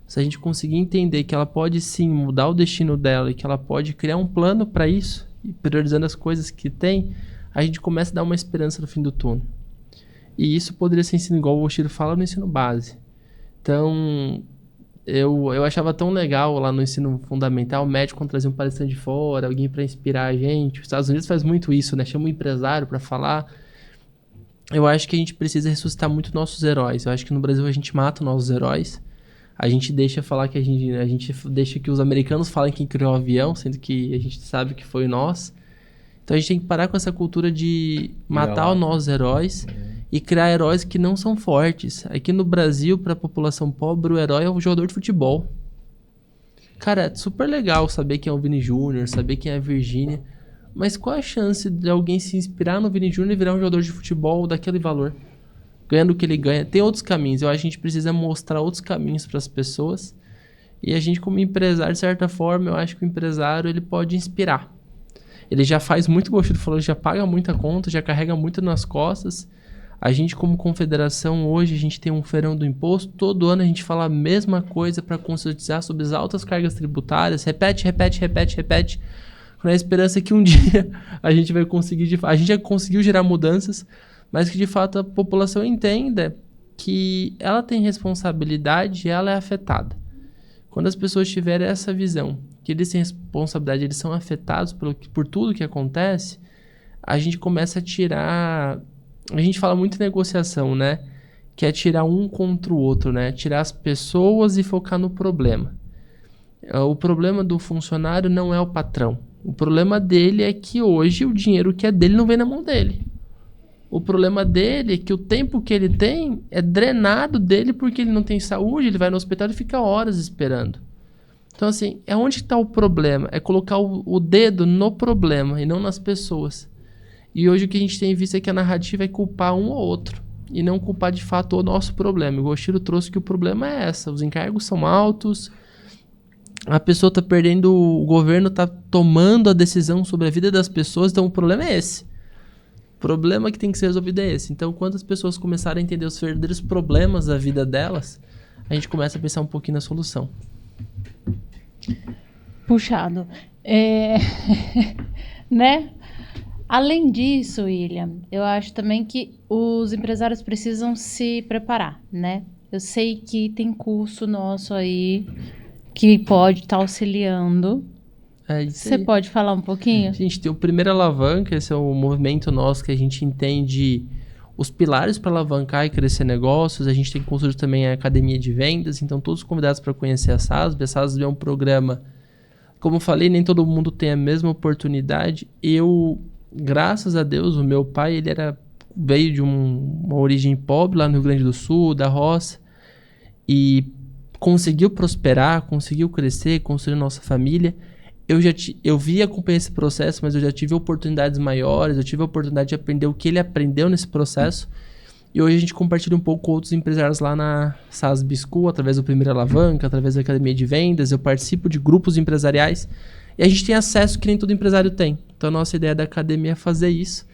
se a gente conseguir entender que ela pode sim mudar o destino dela e que ela pode criar um plano para isso, e priorizando as coisas que tem, a gente começa a dar uma esperança no fim do túnel. E isso poderia ser ensino igual o Oshiro fala no ensino base. Então, eu achava tão legal lá no ensino fundamental, o médico trazer um palestrante de fora, alguém para inspirar a gente. Os Estados Unidos faz muito isso, né? Chama um empresário para falar. Eu acho que a gente precisa ressuscitar muito nossos heróis. Eu acho que no Brasil a gente mata nossos heróis. A gente deixa falar que a gente deixa que os americanos falem quem criou o avião, sendo que a gente sabe que foi nós. Então a gente tem que parar com essa cultura de matar os nossos heróis e criar heróis que não são fortes. Aqui no Brasil, para a população pobre, o herói é o jogador de futebol. Cara, é super legal saber quem é o Vini Júnior, saber quem é a Virgínia, mas qual a chance de alguém se inspirar no Vini Júnior e virar um jogador de futebol daquele valor? Ganhando o que ele ganha. Tem outros caminhos. Eu acho que a gente precisa mostrar outros caminhos para as pessoas. E a gente, como empresário, de certa forma, eu acho que o empresário ele pode inspirar. Ele já faz muito, como o Chico falou, já paga muita conta, já carrega muito nas costas. A gente, como confederação, hoje a gente tem um feirão do imposto. Todo ano a gente fala a mesma coisa para conscientizar sobre as altas cargas tributárias. Repete. Com a esperança que um dia a gente vai conseguir... A gente já conseguiu gerar mudanças, mas que de fato a população entenda que ela tem responsabilidade e ela é afetada. Quando as pessoas tiverem essa visão, que eles têm responsabilidade, eles são afetados por tudo que acontece, a gente começa a tirar... A gente fala muito em negociação, né? Que é tirar um contra o outro, né? Tirar as pessoas e focar no problema. O problema do funcionário não é o patrão. O problema dele é que hoje o dinheiro que é dele não vem na mão dele. O problema dele é que o tempo que ele tem é drenado dele porque ele não tem saúde, ele vai no hospital e fica horas esperando. Então, assim, é onde está o problema? É colocar o dedo no problema e não nas pessoas. E hoje o que a gente tem visto é que a narrativa é culpar um ou outro. e não culpar de fato o nosso problema. O Oshiro trouxe que o problema é os encargos são altos, a pessoa está perdendo, o governo está tomando a decisão sobre a vida das pessoas, então o problema é esse. O problema que tem que ser resolvido é esse. Então, quando as pessoas começarem a entender os verdadeiros problemas da vida delas, a gente começa a pensar um pouquinho na solução. Puxado. Né? Além disso, William, eu acho também que os empresários precisam se preparar, né? Eu sei que tem curso nosso aí que pode estar auxiliando. Você pode falar um pouquinho? A gente tem o Primeira Alavanca, esse é o movimento nosso que a gente entende os pilares para alavancar e crescer negócios. A gente tem curso também a Academia de Vendas, então todos convidados para conhecer a SASB. A SASB é um programa, como eu falei, nem todo mundo tem a mesma oportunidade. Graças a Deus, o meu pai, veio de uma origem pobre lá no Rio Grande do Sul, da roça, e conseguiu prosperar, conseguiu crescer, construir nossa família. Eu vi e acompanhei esse processo, mas eu já tive oportunidades maiores, eu tive a oportunidade de aprender o que ele aprendeu nesse processo. E hoje a gente compartilha um pouco com outros empresários lá na SASB School, através do Primeira Alavanca, através da Academia de Vendas. Eu participo de grupos empresariais e a gente tem acesso que nem todo empresário tem. Então a nossa ideia da academia é fazer isso,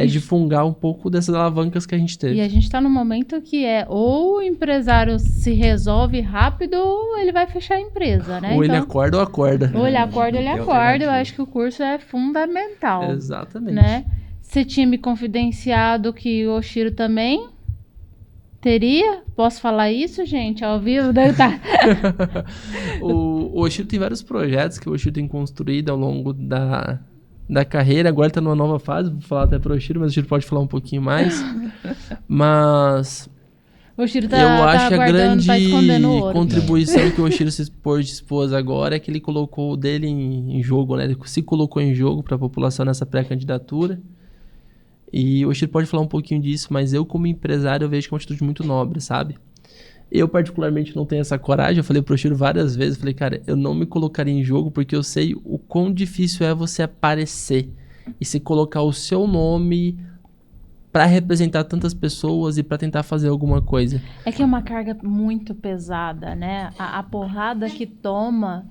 difundir um pouco dessas alavancas que a gente teve. E a gente está num momento que ou o empresário se resolve rápido ou ele vai fechar a empresa, né? Ou ele acorda ou acorda. Ou ele acorda ou ele acorda. Eu acho que o curso é fundamental. Exatamente. Né? Você tinha me confidenciado que o Oshiro também teria? Posso falar isso, gente? Ao vivo? Tá. O Oshiro tem vários projetos que o Oshiro tem construído ao longo da carreira. Agora está numa nova fase, vou falar até para o Oshiro, mas o Oshiro pode falar um pouquinho mais. Mas o Oshiro eu acho tá a grande contribuição que que o Oshiro se expôs agora é que ele colocou o dele em jogo, né? Ele se colocou em jogo para a população nessa pré-candidatura. E o Oshiro pode falar um pouquinho disso, mas eu como empresário eu vejo que é uma atitude muito nobre, sabe? Eu particularmente não tenho essa coragem, eu falei pro Oshiro várias vezes, falei, cara, eu não me colocaria em jogo porque eu sei o quão difícil é você aparecer e se colocar o seu nome para representar tantas pessoas e para tentar fazer alguma coisa. É que é uma carga muito pesada, né? A porrada que toma...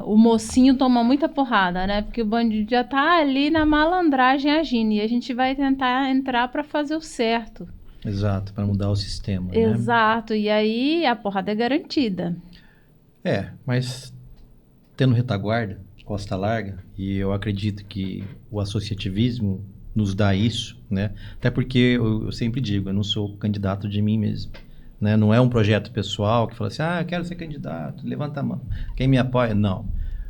o mocinho toma muita porrada, né? Porque o bandido já tá ali na malandragem agindo e a gente vai tentar entrar para fazer o certo. Exato, para mudar o sistema. Exato, né? E aí a porrada é garantida. Mas tendo retaguarda, costa larga, e eu acredito que o associativismo nos dá isso, né? Até porque eu sempre digo, eu não sou candidato de mim mesmo. Né? Não é um projeto pessoal que fala assim, eu quero ser candidato, levanta a mão. Quem me apoia? Não.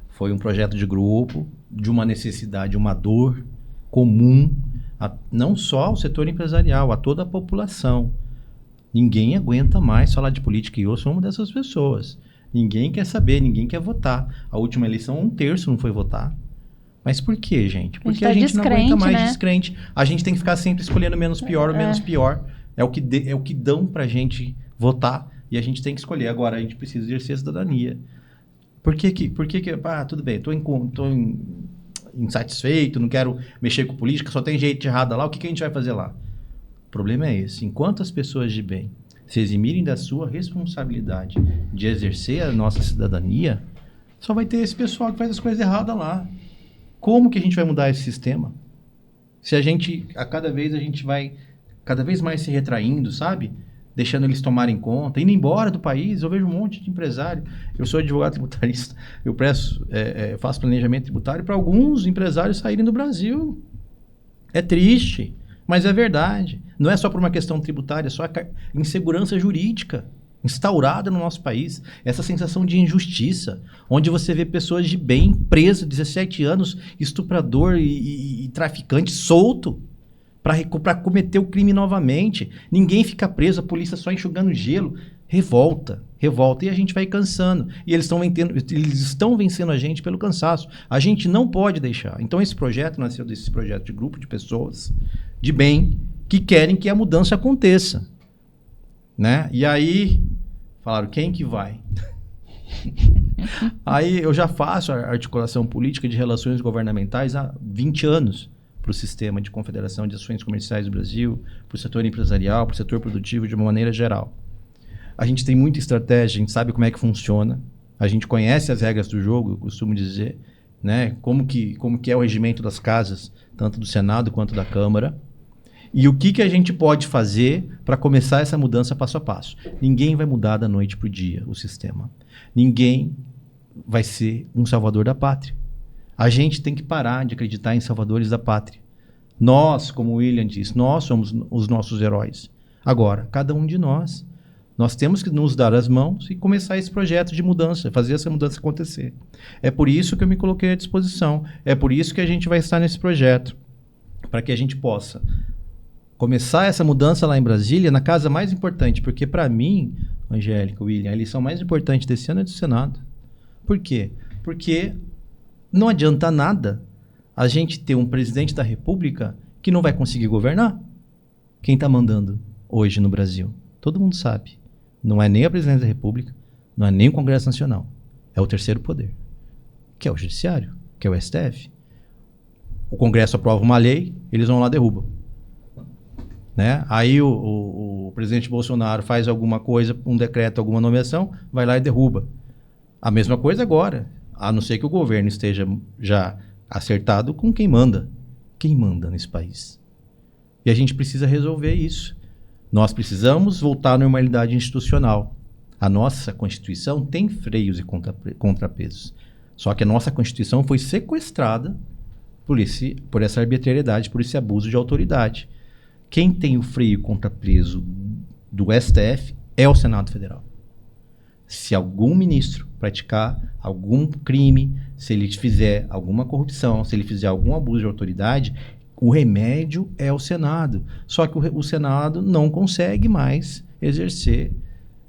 Foi um projeto de grupo, de uma necessidade, uma dor comum, não só ao setor empresarial, a toda a população. Ninguém aguenta mais falar de política e eu sou uma dessas pessoas. Ninguém quer saber, ninguém quer votar. A última eleição, 1/3 não foi votar. Mas por quê, gente? Porque a gente não aguenta mais, né? Descrente. A gente tem que ficar sempre escolhendo menos pior ou menos pior. É o que dão pra gente votar e a gente tem que escolher. Agora, a gente precisa exercer a cidadania. Por que tudo bem, tô insatisfeito, não quero mexer com política, só tem gente errada lá, o que a gente vai fazer lá? O problema é esse. Enquanto as pessoas de bem se eximirem da sua responsabilidade de exercer a nossa cidadania, só vai ter esse pessoal que faz as coisas erradas lá. Como que a gente vai mudar esse sistema? Se a gente, cada vez mais se retraindo, sabe? Deixando eles tomarem conta, indo embora do país. Eu vejo um monte de empresário. Eu sou advogado tributarista, eu faço planejamento tributário para alguns empresários saírem do Brasil. É triste, mas é verdade. Não é só por uma questão tributária, é só a insegurança jurídica instaurada no nosso país. Essa sensação de injustiça, onde você vê pessoas de bem presas, 17 anos, estuprador e traficante solto, para cometer o crime novamente. Ninguém fica preso, a polícia só enxugando gelo. Revolta. E a gente vai cansando. E eles estão vencendo a gente pelo cansaço. A gente não pode deixar. Então esse projeto nasceu desse projeto de grupo de pessoas de bem que querem que a mudança aconteça. Né? E aí falaram, quem que vai? Aí eu já faço a articulação política de relações governamentais há 20 anos. para o sistema de confederação de ações comerciais do Brasil, para o setor empresarial, para o setor produtivo de uma maneira geral. A gente tem muita estratégia, a gente sabe como é que funciona, a gente conhece as regras do jogo, eu costumo dizer, né? Como que é o regimento das casas, tanto do Senado quanto da Câmara. E o que a gente pode fazer para começar essa mudança passo a passo? Ninguém vai mudar da noite para o dia o sistema. Ninguém vai ser um salvador da pátria. A gente tem que parar de acreditar em salvadores da pátria. Nós, como o William disse, nós somos os nossos heróis. Agora, cada um de nós temos que nos dar as mãos e começar esse projeto de mudança, fazer essa mudança acontecer. É por isso que eu me coloquei à disposição. É por isso que a gente vai estar nesse projeto. Para que a gente possa começar essa mudança lá em Brasília, na casa mais importante. Porque para mim, Angélica, William, a eleição mais importante desse ano é do Senado. Por quê? Porque não adianta nada a gente ter um presidente da República que não vai conseguir governar. Quem está mandando hoje no Brasil? Todo mundo sabe. Não é nem a presidência da República, não é nem o Congresso Nacional. É o terceiro poder, que é o Judiciário, que é o STF. O Congresso aprova uma lei, eles vão lá e derrubam. Né? Aí o presidente Bolsonaro faz alguma coisa, um decreto, alguma nomeação, vai lá e derruba. A mesma coisa agora, a não ser que o governo esteja já acertado com quem manda. Quem manda nesse país? E a gente precisa resolver isso. Nós precisamos voltar à normalidade institucional. A nossa Constituição tem freios e contrapesos. Só que a nossa Constituição foi sequestrada por essa arbitrariedade, por esse abuso de autoridade. Quem tem o freio e contrapeso do STF é o Senado Federal. Se algum ministro praticar algum crime, se ele fizer alguma corrupção, se ele fizer algum abuso de autoridade, o remédio é o Senado. Só que o Senado não consegue mais exercer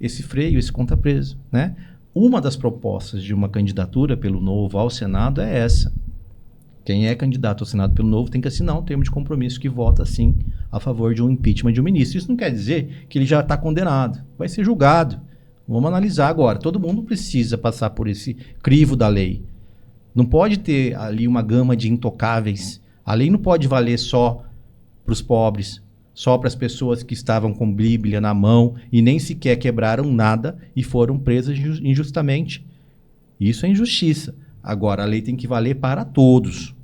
esse freio, esse contrapeso, né? Uma das propostas de uma candidatura pelo Novo ao Senado é essa. Quem é candidato ao Senado pelo Novo tem que assinar um termo de compromisso que vota, sim, a favor de um impeachment de um ministro. Isso não quer dizer que ele já está condenado. Vai ser julgado. Vamos analisar agora. Todo mundo precisa passar por esse crivo da lei. Não pode ter ali uma gama de intocáveis. A lei não pode valer só para os pobres, só para as pessoas que estavam com Bíblia na mão e nem sequer quebraram nada e foram presas injustamente. Isso é injustiça. Agora, a lei tem que valer para todos.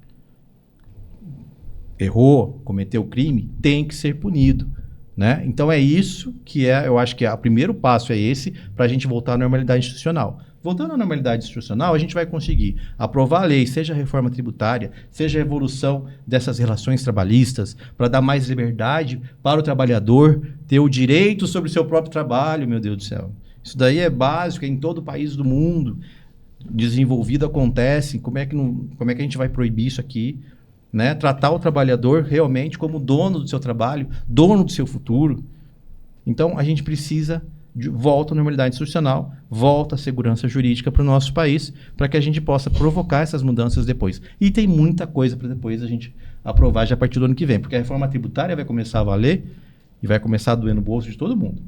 Errou, cometeu crime, tem que ser punido. Né? Então é isso que eu acho que o primeiro passo é esse para a gente voltar à normalidade institucional. Voltando à normalidade institucional, a gente vai conseguir aprovar a lei, seja a reforma tributária, seja a evolução dessas relações trabalhistas, para dar mais liberdade para o trabalhador ter o direito sobre o seu próprio trabalho, meu Deus do céu. Isso daí é básico, é em todo país do mundo desenvolvido acontece. Como é que a gente vai proibir isso aqui? Né? Tratar o trabalhador realmente como dono do seu trabalho, dono do seu futuro. Então, a gente precisa de volta à normalidade institucional, volta à segurança jurídica para o nosso país, para que a gente possa provocar essas mudanças depois. E tem muita coisa para depois a gente aprovar já a partir do ano que vem, porque a reforma tributária vai começar a valer e vai começar a doer no bolso de todo mundo.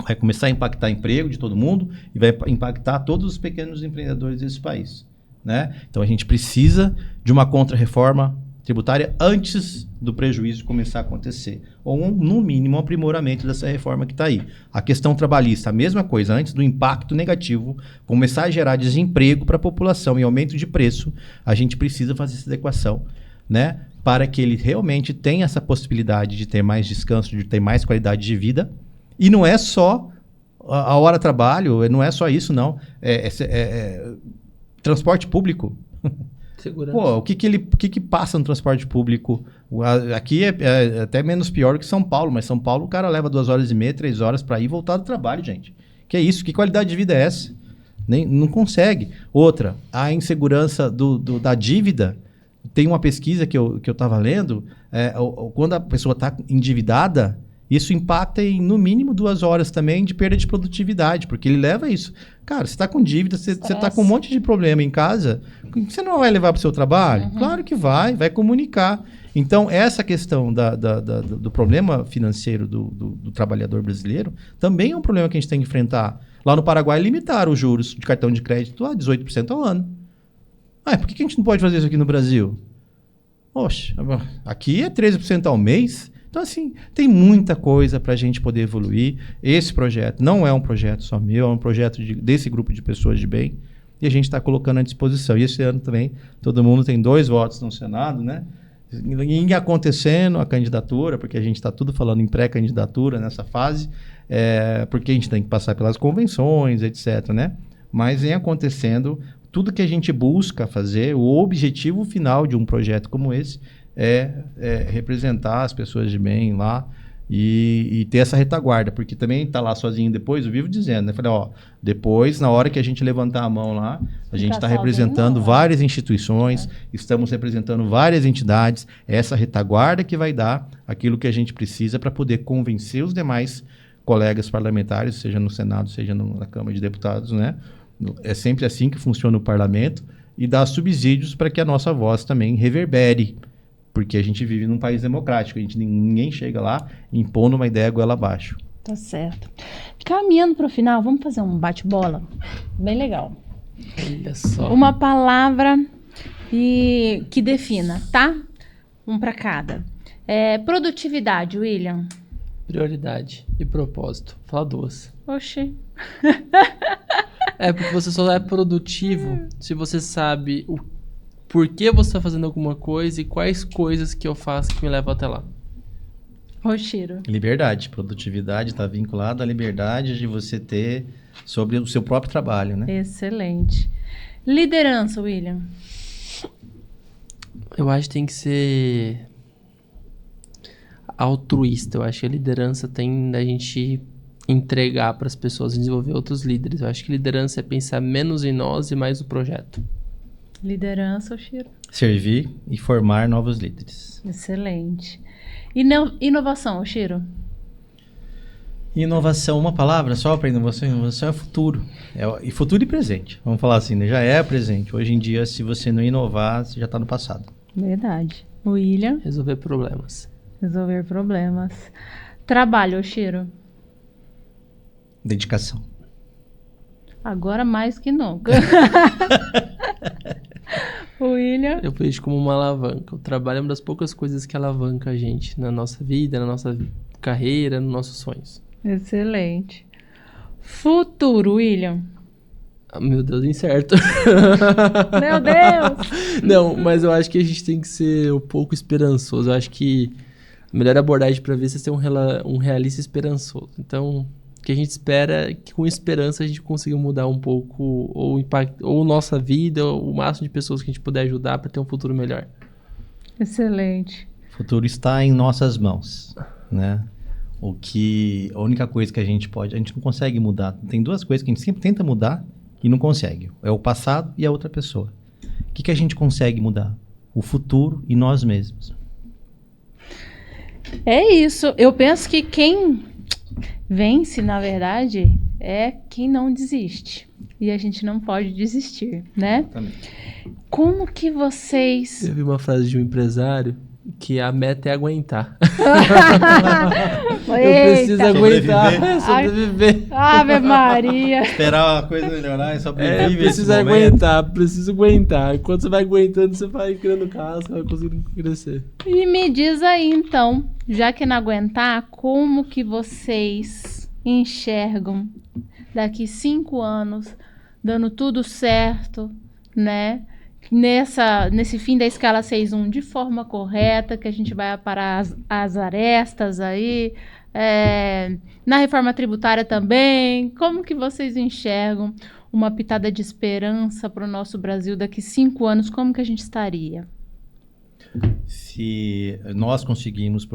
Vai começar a impactar emprego de todo mundo e vai impactar todos os pequenos empreendedores desse país. Né? Então a gente precisa de uma contra-reforma tributária antes do prejuízo começar a acontecer. Ou, no mínimo, um aprimoramento dessa reforma que está aí. A questão trabalhista, a mesma coisa, antes do impacto negativo começar a gerar desemprego para a população e aumento de preço, a gente precisa fazer essa adequação, né? Para que ele realmente tenha essa possibilidade de ter mais descanso, de ter mais qualidade de vida. E não é só a hora de trabalho, não é só isso, não. Transporte público. Segurança. Pô, o que passa no transporte público? Aqui é até menos pior que São Paulo, mas São Paulo o cara leva 2h30, 3 horas para ir e voltar do trabalho, gente. Que é isso? Que qualidade de vida é essa? Não consegue. Outra, a insegurança da dívida. Tem uma pesquisa que eu estava lendo, quando a pessoa está endividada, isso impacta em, no mínimo, 2 horas também de perda de produtividade, porque ele leva isso. Cara, você está com dívida, você está com um monte de problema em casa, você não vai levar para o seu trabalho? Uhum. Claro que vai comunicar. Então, essa questão do problema financeiro do trabalhador brasileiro também é um problema que a gente tem que enfrentar. Lá no Paraguai, limitaram os juros de cartão de crédito a 18% ao ano. Por que a gente não pode fazer isso aqui no Brasil? Poxa, aqui é 13% ao mês. Então, assim, tem muita coisa para a gente poder evoluir. Esse projeto não é um projeto só meu, é um projeto desse grupo de pessoas de bem. E a gente está colocando à disposição. E esse ano também, todo mundo tem 2 votos no Senado, né? E acontecendo a candidatura, porque a gente está tudo falando em pré-candidatura nessa fase, porque a gente tem que passar pelas convenções, etc., né? Mas vem acontecendo tudo que a gente busca fazer, o objetivo final de um projeto como esse é representar as pessoas de bem lá e ter essa retaguarda, porque também tá lá sozinho depois, eu vivo dizendo, né? Falei, ó, depois, na hora que a gente levantar a mão lá, a gente está representando várias instituições, estamos representando várias entidades, essa retaguarda que vai dar aquilo que a gente precisa para poder convencer os demais colegas parlamentares, seja no Senado, seja na Câmara de Deputados, né? É sempre assim que funciona o parlamento, e dar subsídios para que a nossa voz também reverbere, porque a gente vive num país democrático, ninguém chega lá impondo uma ideia goela abaixo. Tá certo. Caminhando para o final, vamos fazer um bate-bola? Bem legal. Olha só. Uma palavra que defina, tá? Um para cada. Produtividade, William. Prioridade e propósito. Fala 2. Oxi. Porque você só é produtivo se você sabe o porquê você está fazendo alguma coisa e quais coisas que eu faço que me levam até lá. Rocheiro. Liberdade. Produtividade está vinculada à liberdade de você ter sobre o seu próprio trabalho, né? Excelente. Liderança, William. Eu acho que tem que ser altruísta. Eu acho que a liderança tem da gente entregar para as pessoas e desenvolver outros líderes. Eu acho que liderança é pensar menos em nós e mais no projeto. Liderança, Oshiro. Servir e formar novos líderes. Excelente. Inovação, Oshiro. Inovação, uma palavra só para inovação. Inovação é futuro. E futuro e presente. Vamos falar assim, né? Já é presente. Hoje em dia, se você não inovar, você já está no passado. Verdade. William. Resolver problemas. Resolver problemas. Trabalho, Oshiro. Dedicação. Agora mais que nunca. William. Eu vejo como uma alavanca. O trabalho é uma das poucas coisas que alavanca a gente na nossa vida, na nossa carreira, nos nossos sonhos. Excelente. Futuro, William. Meu Deus, incerto. Meu Deus! Não, mas eu acho que a gente tem que ser um pouco esperançoso. Eu acho que a melhor abordagem para ver é ser um realista esperançoso. Então, o que a gente espera é que com esperança a gente consiga mudar um pouco ou nossa vida, ou o máximo de pessoas que a gente puder ajudar para ter um futuro melhor. Excelente. O futuro está em nossas mãos, né? A única coisa que a gente não consegue mudar. Tem 2 coisas que a gente sempre tenta mudar e não consegue. É o passado e a outra pessoa. O que a gente consegue mudar? O futuro e nós mesmos. É isso. Eu penso que quem vence, na verdade, é quem não desiste. E a gente não pode desistir, né? Exatamente. Como que vocês... Eu vi uma frase de um empresário que a meta é aguentar. Eu preciso aguentar, sobreviver. Ave Maria. Esperar a coisa melhorar e sobreviver. Preciso aguentar. Enquanto você vai aguentando, você vai criando casca, vai conseguindo crescer. E me diz aí, então, já que não aguentar, como que vocês enxergam daqui 5 anos, dando tudo certo, né? Nesse fim da escala 6.1 de forma correta, que a gente vai aparar as arestas aí, na reforma tributária também. Como que vocês enxergam uma pitada de esperança para o nosso Brasil daqui 5 anos? Como que a gente estaria? Se nós conseguimos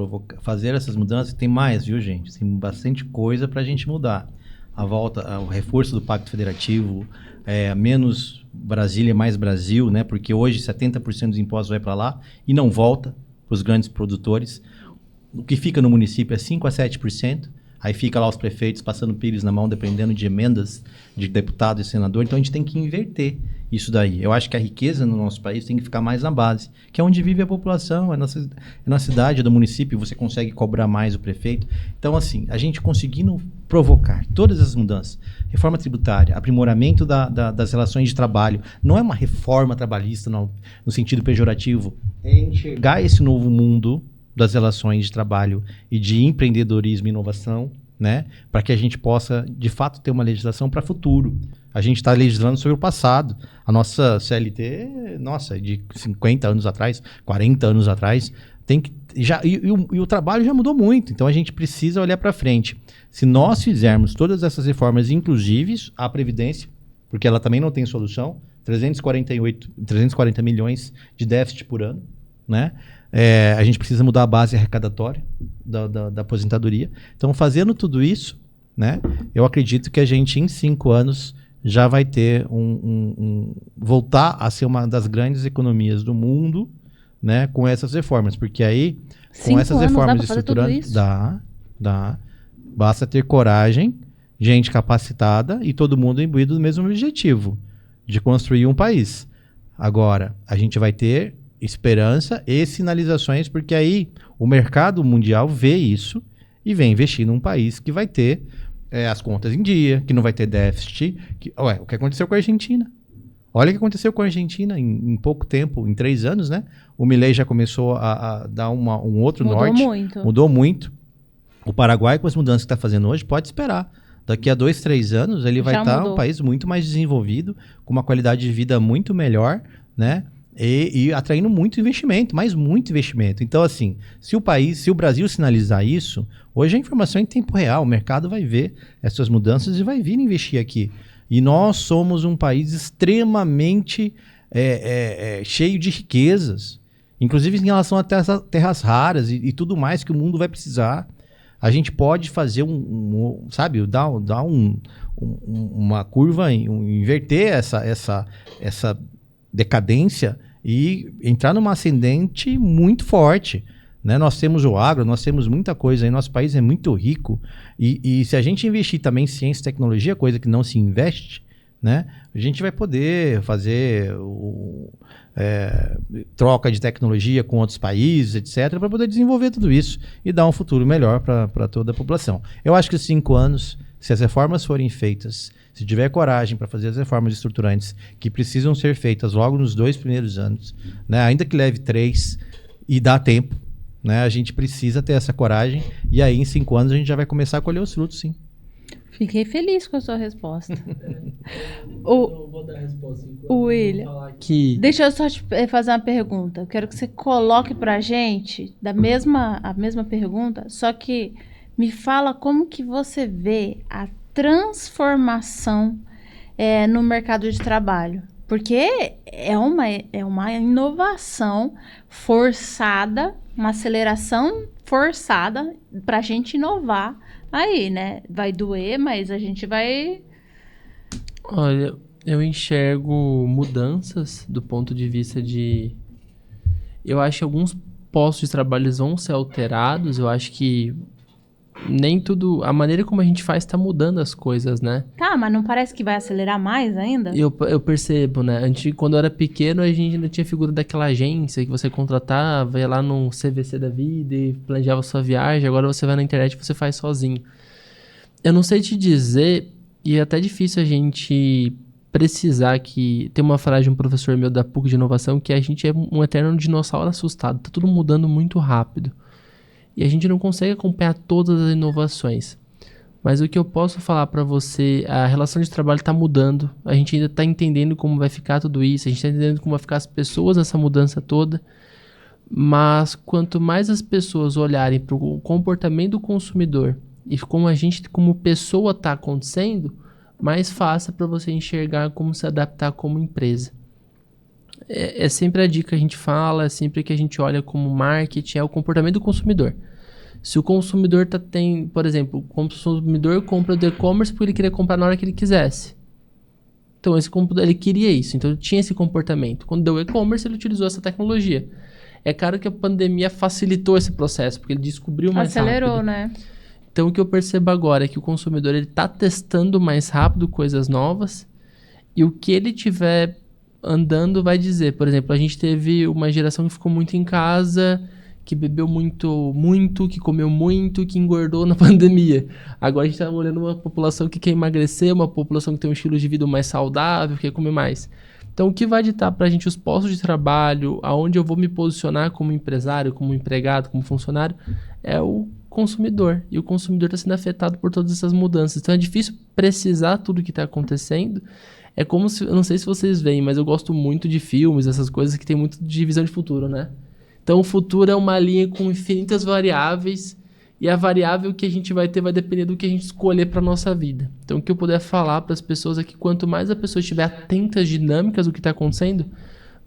fazer essas mudanças, tem mais, viu, gente? Tem bastante coisa para a gente mudar. O reforço do Pacto Federativo, menos Brasília, mais Brasil, né? Porque hoje 70% dos impostos vai para lá e não volta para os grandes produtores. O que fica no município é 5% a 7%. Aí fica lá os prefeitos passando pires na mão, dependendo de emendas de deputado e senador. Então a gente tem que inverter. isso daí. Eu acho que a riqueza no nosso país tem que ficar mais na base, que é onde vive a população, é na cidade, do município, você consegue cobrar mais o prefeito. Então, assim, a gente conseguindo provocar todas as mudanças, reforma tributária, aprimoramento das relações de trabalho, não é uma reforma trabalhista no sentido pejorativo, é enxergar esse novo mundo das relações de trabalho e de empreendedorismo e inovação, né, para que a gente possa, de fato, ter uma legislação para futuro. A gente está legislando sobre o passado. A nossa CLT, de 50 anos atrás, 40 anos atrás, tem que e o trabalho já mudou muito, então a gente precisa olhar para frente. Se nós fizermos todas essas reformas, inclusive a Previdência, porque ela também não tem solução, 340 milhões de déficit por ano, né? A gente precisa mudar a base arrecadatória da aposentadoria. Então, fazendo tudo isso, né, eu acredito que a gente, em 5 anos, já vai ter voltar a ser uma das grandes economias do mundo, né, com essas reformas. Porque aí, com essas reformas estruturantes, dá. Basta ter coragem, gente capacitada e todo mundo imbuído do mesmo objetivo, de construir um país. Agora, a gente vai ter esperança e sinalizações, porque aí o mercado mundial vê isso e vem investir num país que vai ter as contas em dia, que não vai ter déficit. O que aconteceu com a Argentina? Olha o que aconteceu com a Argentina em pouco tempo, em 3 anos, né? O Milei já começou a dar um outro norte. Mudou muito. O Paraguai, com as mudanças que está fazendo hoje, pode esperar. Daqui a 2, 3 anos, ele vai estar um país muito mais desenvolvido, com uma qualidade de vida muito melhor, né? E atraindo muito investimento, mas muito investimento. Então, assim, se o Brasil sinalizar isso, hoje a informação é em tempo real, o mercado vai ver essas mudanças e vai vir investir aqui. E nós somos um país extremamente cheio de riquezas, inclusive em relação a terras raras e tudo mais que o mundo vai precisar. A gente pode fazer dar uma curva, inverter essa decadência e entrar numa ascendente muito forte, né? Nós temos o agro, nós temos muita coisa aí, nosso país é muito rico e se a gente investir também em ciência e tecnologia, coisa que não se investe, né? A gente vai poder fazer troca de tecnologia com outros países, etc., para poder desenvolver tudo isso e dar um futuro melhor para toda a população. Eu acho que 5 anos, se as reformas forem feitas, se tiver coragem para fazer as reformas estruturantes que precisam ser feitas logo nos 2 primeiros anos, né, ainda que leve 3 e dá tempo, né, a gente precisa ter essa coragem e aí em 5 anos a gente já vai começar a colher os frutos, sim. Fiquei feliz com a sua resposta. Eu vou dar a resposta. William, deixa eu só te fazer uma pergunta. Eu quero que você coloque para a gente a mesma pergunta, só que me fala como que você vê a transformação no mercado de trabalho. Porque é uma inovação forçada, uma aceleração forçada para a gente inovar aí, né? Vai doer, mas a gente vai... Olha, eu enxergo mudanças do ponto de vista de... Eu acho que alguns postos de trabalho vão ser alterados, eu acho que nem tudo... A maneira como a gente faz tá mudando as coisas, né? Tá, mas não parece que vai acelerar mais ainda? Eu percebo, né? Quando eu era pequeno, a gente ainda tinha a figura daquela agência que você contratava, ia lá num CVC da vida e planejava sua viagem. Agora você vai na internet e você faz sozinho. Eu não sei te dizer, e é até difícil a gente precisar que... Tem uma frase de um professor meu da PUC de inovação que a gente é um eterno dinossauro assustado. Tá tudo mudando muito rápido. E a gente não consegue acompanhar todas as inovações. Mas o que eu posso falar para você, a relação de trabalho está mudando. A gente ainda está entendendo como vai ficar tudo isso. A gente está entendendo como vai ficar as pessoas nessa mudança toda. Mas quanto mais as pessoas olharem para o comportamento do consumidor e como a gente, como pessoa, está acontecendo, mais fácil para você enxergar como se adaptar como empresa. É sempre a dica que a gente fala, é sempre que a gente olha como marketing, é o comportamento do consumidor. Se o consumidor por exemplo, o consumidor compra do e-commerce porque ele queria comprar na hora que ele quisesse. Então, ele queria isso, então ele tinha esse comportamento. Quando deu e-commerce, ele utilizou essa tecnologia. É claro que a pandemia facilitou esse processo, porque ele descobriu mais rápido. Acelerou, né? Então, o que eu percebo agora é que o consumidor está testando mais rápido coisas novas e o que ele tiver andando vai dizer. Por exemplo, a gente teve uma geração que ficou muito em casa, que bebeu muito, que comeu muito, que engordou na pandemia. Agora a gente tá olhando uma população que quer emagrecer, uma população que tem um estilo de vida mais saudável, quer comer mais. Então, o que vai ditar pra gente os postos de trabalho, aonde eu vou me posicionar como empresário, como empregado, como funcionário, é o consumidor. E o consumidor está sendo afetado por todas essas mudanças. Então, é difícil precisar tudo o que está acontecendo. É como se, eu não sei se vocês veem, mas eu gosto muito de filmes, essas coisas que tem muito de visão de futuro, né? Então, o futuro é uma linha com infinitas variáveis, e a variável que a gente vai ter vai depender do que a gente escolher para nossa vida. Então, o que eu puder falar para as pessoas é que quanto mais a pessoa estiver atenta às dinâmicas do que está acontecendo,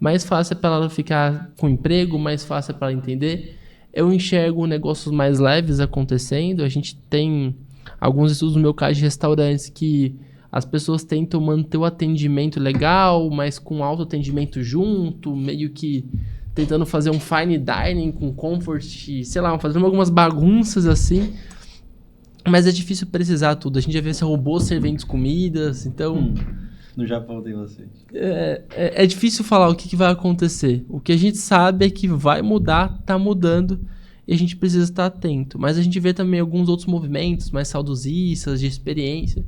mais fácil é para ela ficar com emprego, mais fácil é para ela entender. Eu enxergo negócios mais leves acontecendo. A gente tem alguns estudos, no meu caso, de restaurantes que as pessoas tentam manter o atendimento legal, mas com autoatendimento junto, meio que tentando fazer um fine dining com comfort, sei lá, fazendo algumas bagunças assim. Mas é difícil precisar tudo. A gente já vê esse robô servindo comidas, então... No Japão tem vocês. É difícil falar o que vai acontecer. O que a gente sabe é que vai mudar, tá mudando, e a gente precisa estar atento. Mas a gente vê também alguns outros movimentos mais saudosistas, de experiência.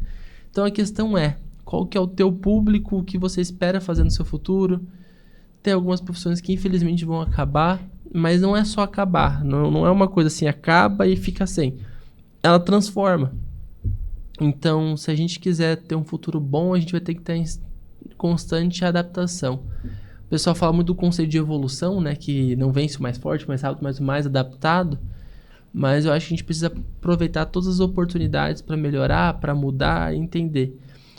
Então a questão é, qual que é o teu público, o que você espera fazer no seu futuro? Tem algumas profissões que infelizmente vão acabar, mas não é só acabar. Não é uma coisa assim, acaba e fica sem. Ela transforma. Então, se a gente quiser ter um futuro bom, a gente vai ter que estar em constante adaptação. O pessoal fala muito do conceito de evolução, né? Que não vence o mais forte, o mais rápido, mas o mais adaptado. Mas eu acho que a gente precisa aproveitar todas as oportunidades para melhorar, para mudar e entender.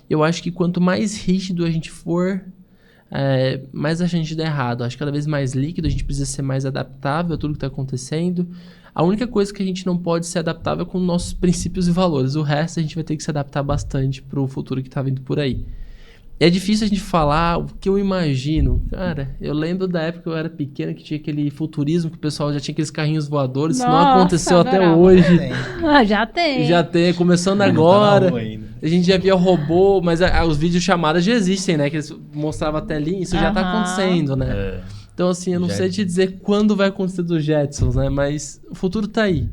Eu acho que quanto mais rígido a gente for, mais a gente dá errado. Eu acho que cada vez mais líquido, a gente precisa ser mais adaptável a tudo que está acontecendo. A única coisa que a gente não pode ser adaptável é com nossos princípios e valores. O resto a gente vai ter que se adaptar bastante para o futuro que está vindo por aí. É difícil a gente falar o que eu imagino. Cara, eu lembro da época que eu era pequeno, que tinha aquele futurismo, que o pessoal já tinha aqueles carrinhos voadores. Isso não aconteceu até hoje. Já tem. Já tem, começando agora. A gente já via robô, mas os vídeos chamadas já existem, né? Que eles mostravam a telinha, isso já tá acontecendo, né? Então, assim, eu não sei te dizer quando vai acontecer dos Jetsons, né? Mas o futuro tá aí.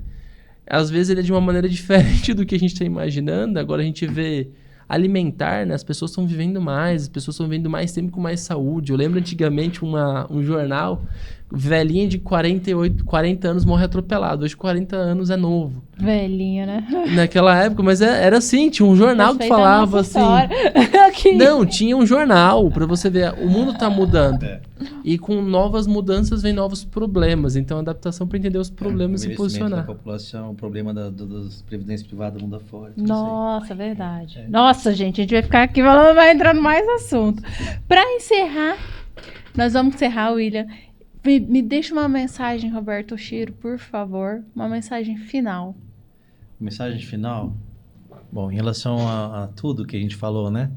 Às vezes ele é de uma maneira diferente do que a gente tá imaginando. Agora a gente vê alimentar, né? As pessoas estão vivendo mais, as pessoas estão vivendo mais tempo com mais saúde. Eu lembro antigamente um jornal, velhinha de 40 anos morre atropelado. Hoje 40 anos é novo. Velhinha, né? Naquela época, mas era assim, tinha um jornal que falava assim. Não, tinha um jornal pra você ver, o mundo tá mudando. E com novas mudanças vem novos problemas. Então, adaptação para entender os problemas e posicionar. Da população, o problema das previdências privadas mundo afora. Nossa, verdade. Nossa, gente, a gente vai ficar aqui falando, vai entrando mais assunto. Para encerrar, nós vamos encerrar, William. Me deixa uma mensagem, Roberto Oshiro, por favor. Uma mensagem final. Mensagem final? Bom, em relação a tudo que a gente falou, né?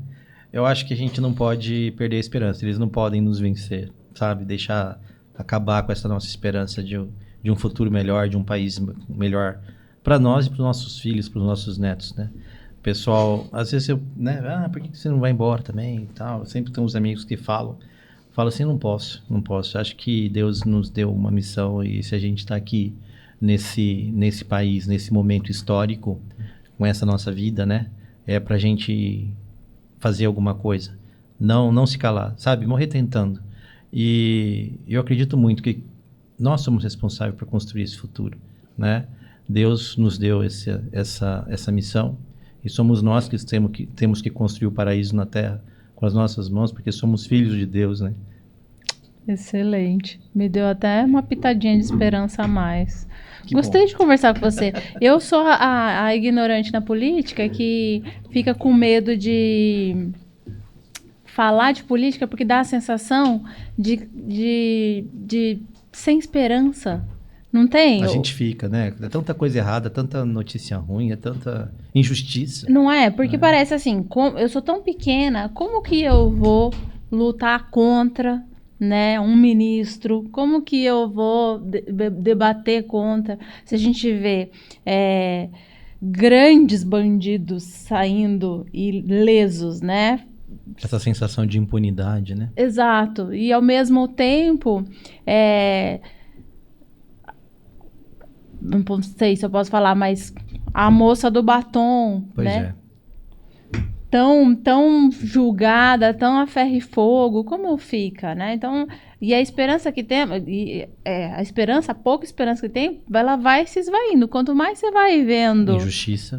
Eu acho que a gente não pode perder a esperança. Eles não podem nos vencer, sabe? Deixar acabar com essa nossa esperança de um futuro melhor, de um país melhor para nós e para os nossos filhos, para os nossos netos, né? Pessoal, às vezes né? Por que você não vai embora também e tal? Sempre tem uns amigos que falam assim, não posso. Acho que Deus nos deu uma missão e se a gente está aqui nesse país, nesse momento histórico, com essa nossa vida, né? É pra gente fazer alguma coisa. Não se calar, sabe? Morrer tentando. E eu acredito muito que nós somos responsáveis por construir esse futuro, né? Deus nos deu essa missão e somos nós que temos que construir o paraíso na terra com as nossas mãos, porque somos filhos de Deus, né? Excelente. Me deu até uma pitadinha de esperança a mais. Gostei de conversar com você. Eu sou a ignorante na política que fica com medo de falar de política porque dá a sensação de sem esperança. Não tem? A gente fica, né? É tanta coisa errada, tanta notícia ruim, é tanta injustiça. Não é? Porque parece assim, eu sou tão pequena, como que eu vou lutar contra, né, um ministro? Como que eu vou debater contra? Se a gente vê grandes bandidos saindo ilesos, né? Essa sensação de impunidade, né? Exato. E ao mesmo tempo, não sei se eu posso falar, mas a moça do batom, Pois né? é. Tão julgada, tão a ferro e fogo, como fica, né? Então, e a esperança que tem, a pouca esperança que tem, ela vai se esvaindo. Quanto mais você vai vendo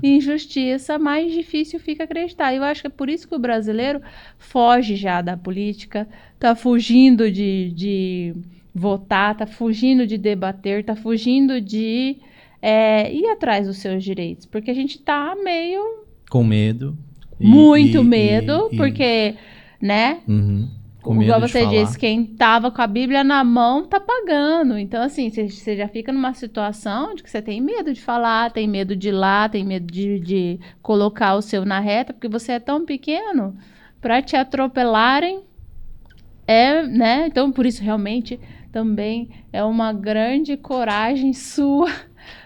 injustiça, mais difícil fica acreditar. Eu acho que é por isso que o brasileiro foge já da política, tá fugindo de votar, tá fugindo de debater, tá fugindo de ir atrás dos seus direitos, porque a gente tá meio... Com medo. Muito medo, porque, né? Com medo igual de você falar. disse, quem tava com a Bíblia na mão tá pagando. Então, assim, você já fica numa situação de que você tem medo de falar, tem medo de ir lá, tem medo de colocar o seu na reta, porque você é tão pequeno para te atropelarem. Né? Então, por isso, realmente, também é uma grande coragem sua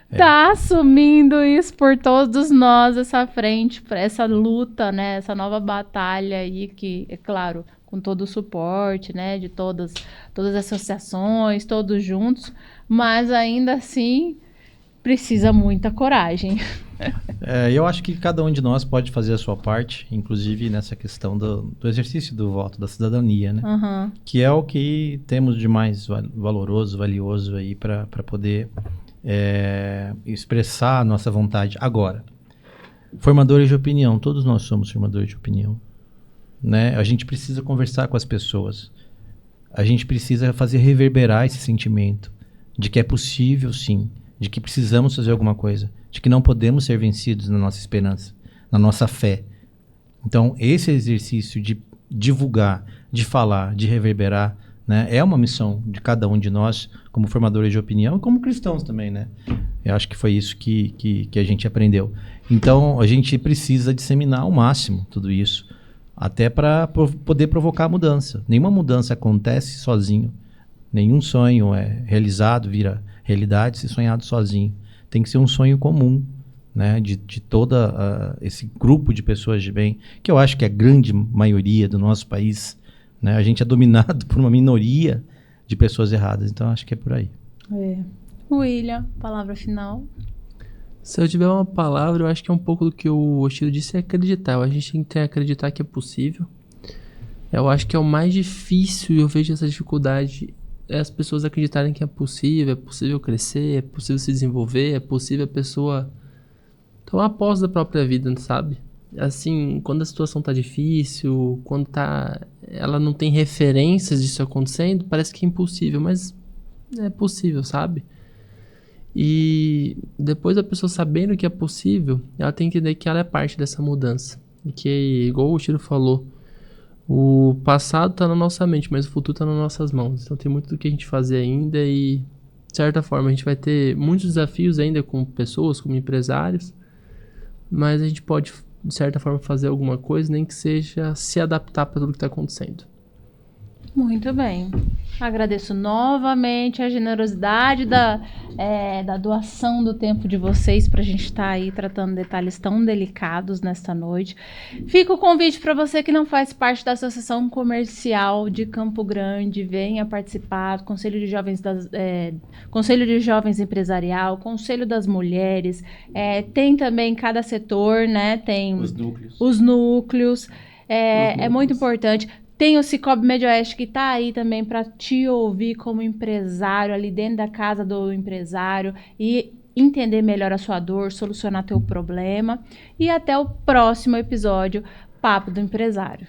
tá assumindo isso por todos nós, essa frente, essa luta, né? Essa nova batalha aí que, é claro, com todo o suporte, né? De todas as associações, todos juntos, mas ainda assim precisa muita coragem. Eu acho que cada um de nós pode fazer a sua parte, inclusive nessa questão do exercício do voto, da cidadania, né? Uhum. Que é o que temos de mais valoroso, valioso aí para poder expressar a nossa vontade. Agora, formadores de opinião, todos nós somos formadores de opinião, né? A gente precisa conversar com as pessoas, a gente precisa fazer reverberar esse sentimento de que é possível, sim, de que precisamos fazer alguma coisa, de que não podemos ser vencidos na nossa esperança, na nossa fé. Então, esse exercício de divulgar, de falar, de reverberar, né, é uma missão de cada um de nós, como formadores de opinião e como cristãos também, né? Eu acho que foi isso que a gente aprendeu. Então, a gente precisa disseminar ao máximo tudo isso, até para poder provocar a mudança. Nenhuma mudança acontece sozinho. Nenhum sonho é realizado, vira realidade se sonhado sozinho. Tem que ser um sonho comum, né, de toda esse grupo de pessoas de bem, que eu acho que é a grande maioria do nosso país, né? A gente é dominado por uma minoria de pessoas erradas, então acho que é por aí. William, palavra final. Se eu tiver uma palavra, eu acho que é um pouco do que o Oshiro disse, é acreditar. A gente tem que acreditar que é possível. Eu acho que é o mais difícil, e eu vejo essa dificuldade, é as pessoas acreditarem que é possível crescer, é possível se desenvolver, é possível a pessoa tomar posse da própria vida, sabe? Assim, quando a situação tá difícil, quando ela não tem referências disso acontecendo, parece que é impossível, mas é possível, sabe? E depois a pessoa sabendo que é possível, ela tem que entender que ela é parte dessa mudança. E que, igual o Chiro falou, o passado tá na nossa mente, mas o futuro tá nas nossas mãos. Então tem muito do que a gente fazer ainda e, de certa forma, a gente vai ter muitos desafios ainda com pessoas, como empresários, mas a gente pode, de certa forma, fazer alguma coisa, nem que seja se adaptar para tudo que está acontecendo. Muito bem. Agradeço novamente a generosidade da doação do tempo de vocês para a gente estar aí tratando detalhes tão delicados nesta noite. Fica o convite para você que não faz parte da Associação Comercial de Campo Grande, venha participar, Conselho de Jovens Empresarial, Conselho das Mulheres, tem também cada setor, né? Tem os núcleos. É muito importante. Tem o Cicobi Médio Oeste que está aí também para te ouvir como empresário, ali dentro da casa do empresário e entender melhor a sua dor, solucionar teu problema. E até o próximo episódio, Papo do Empresário.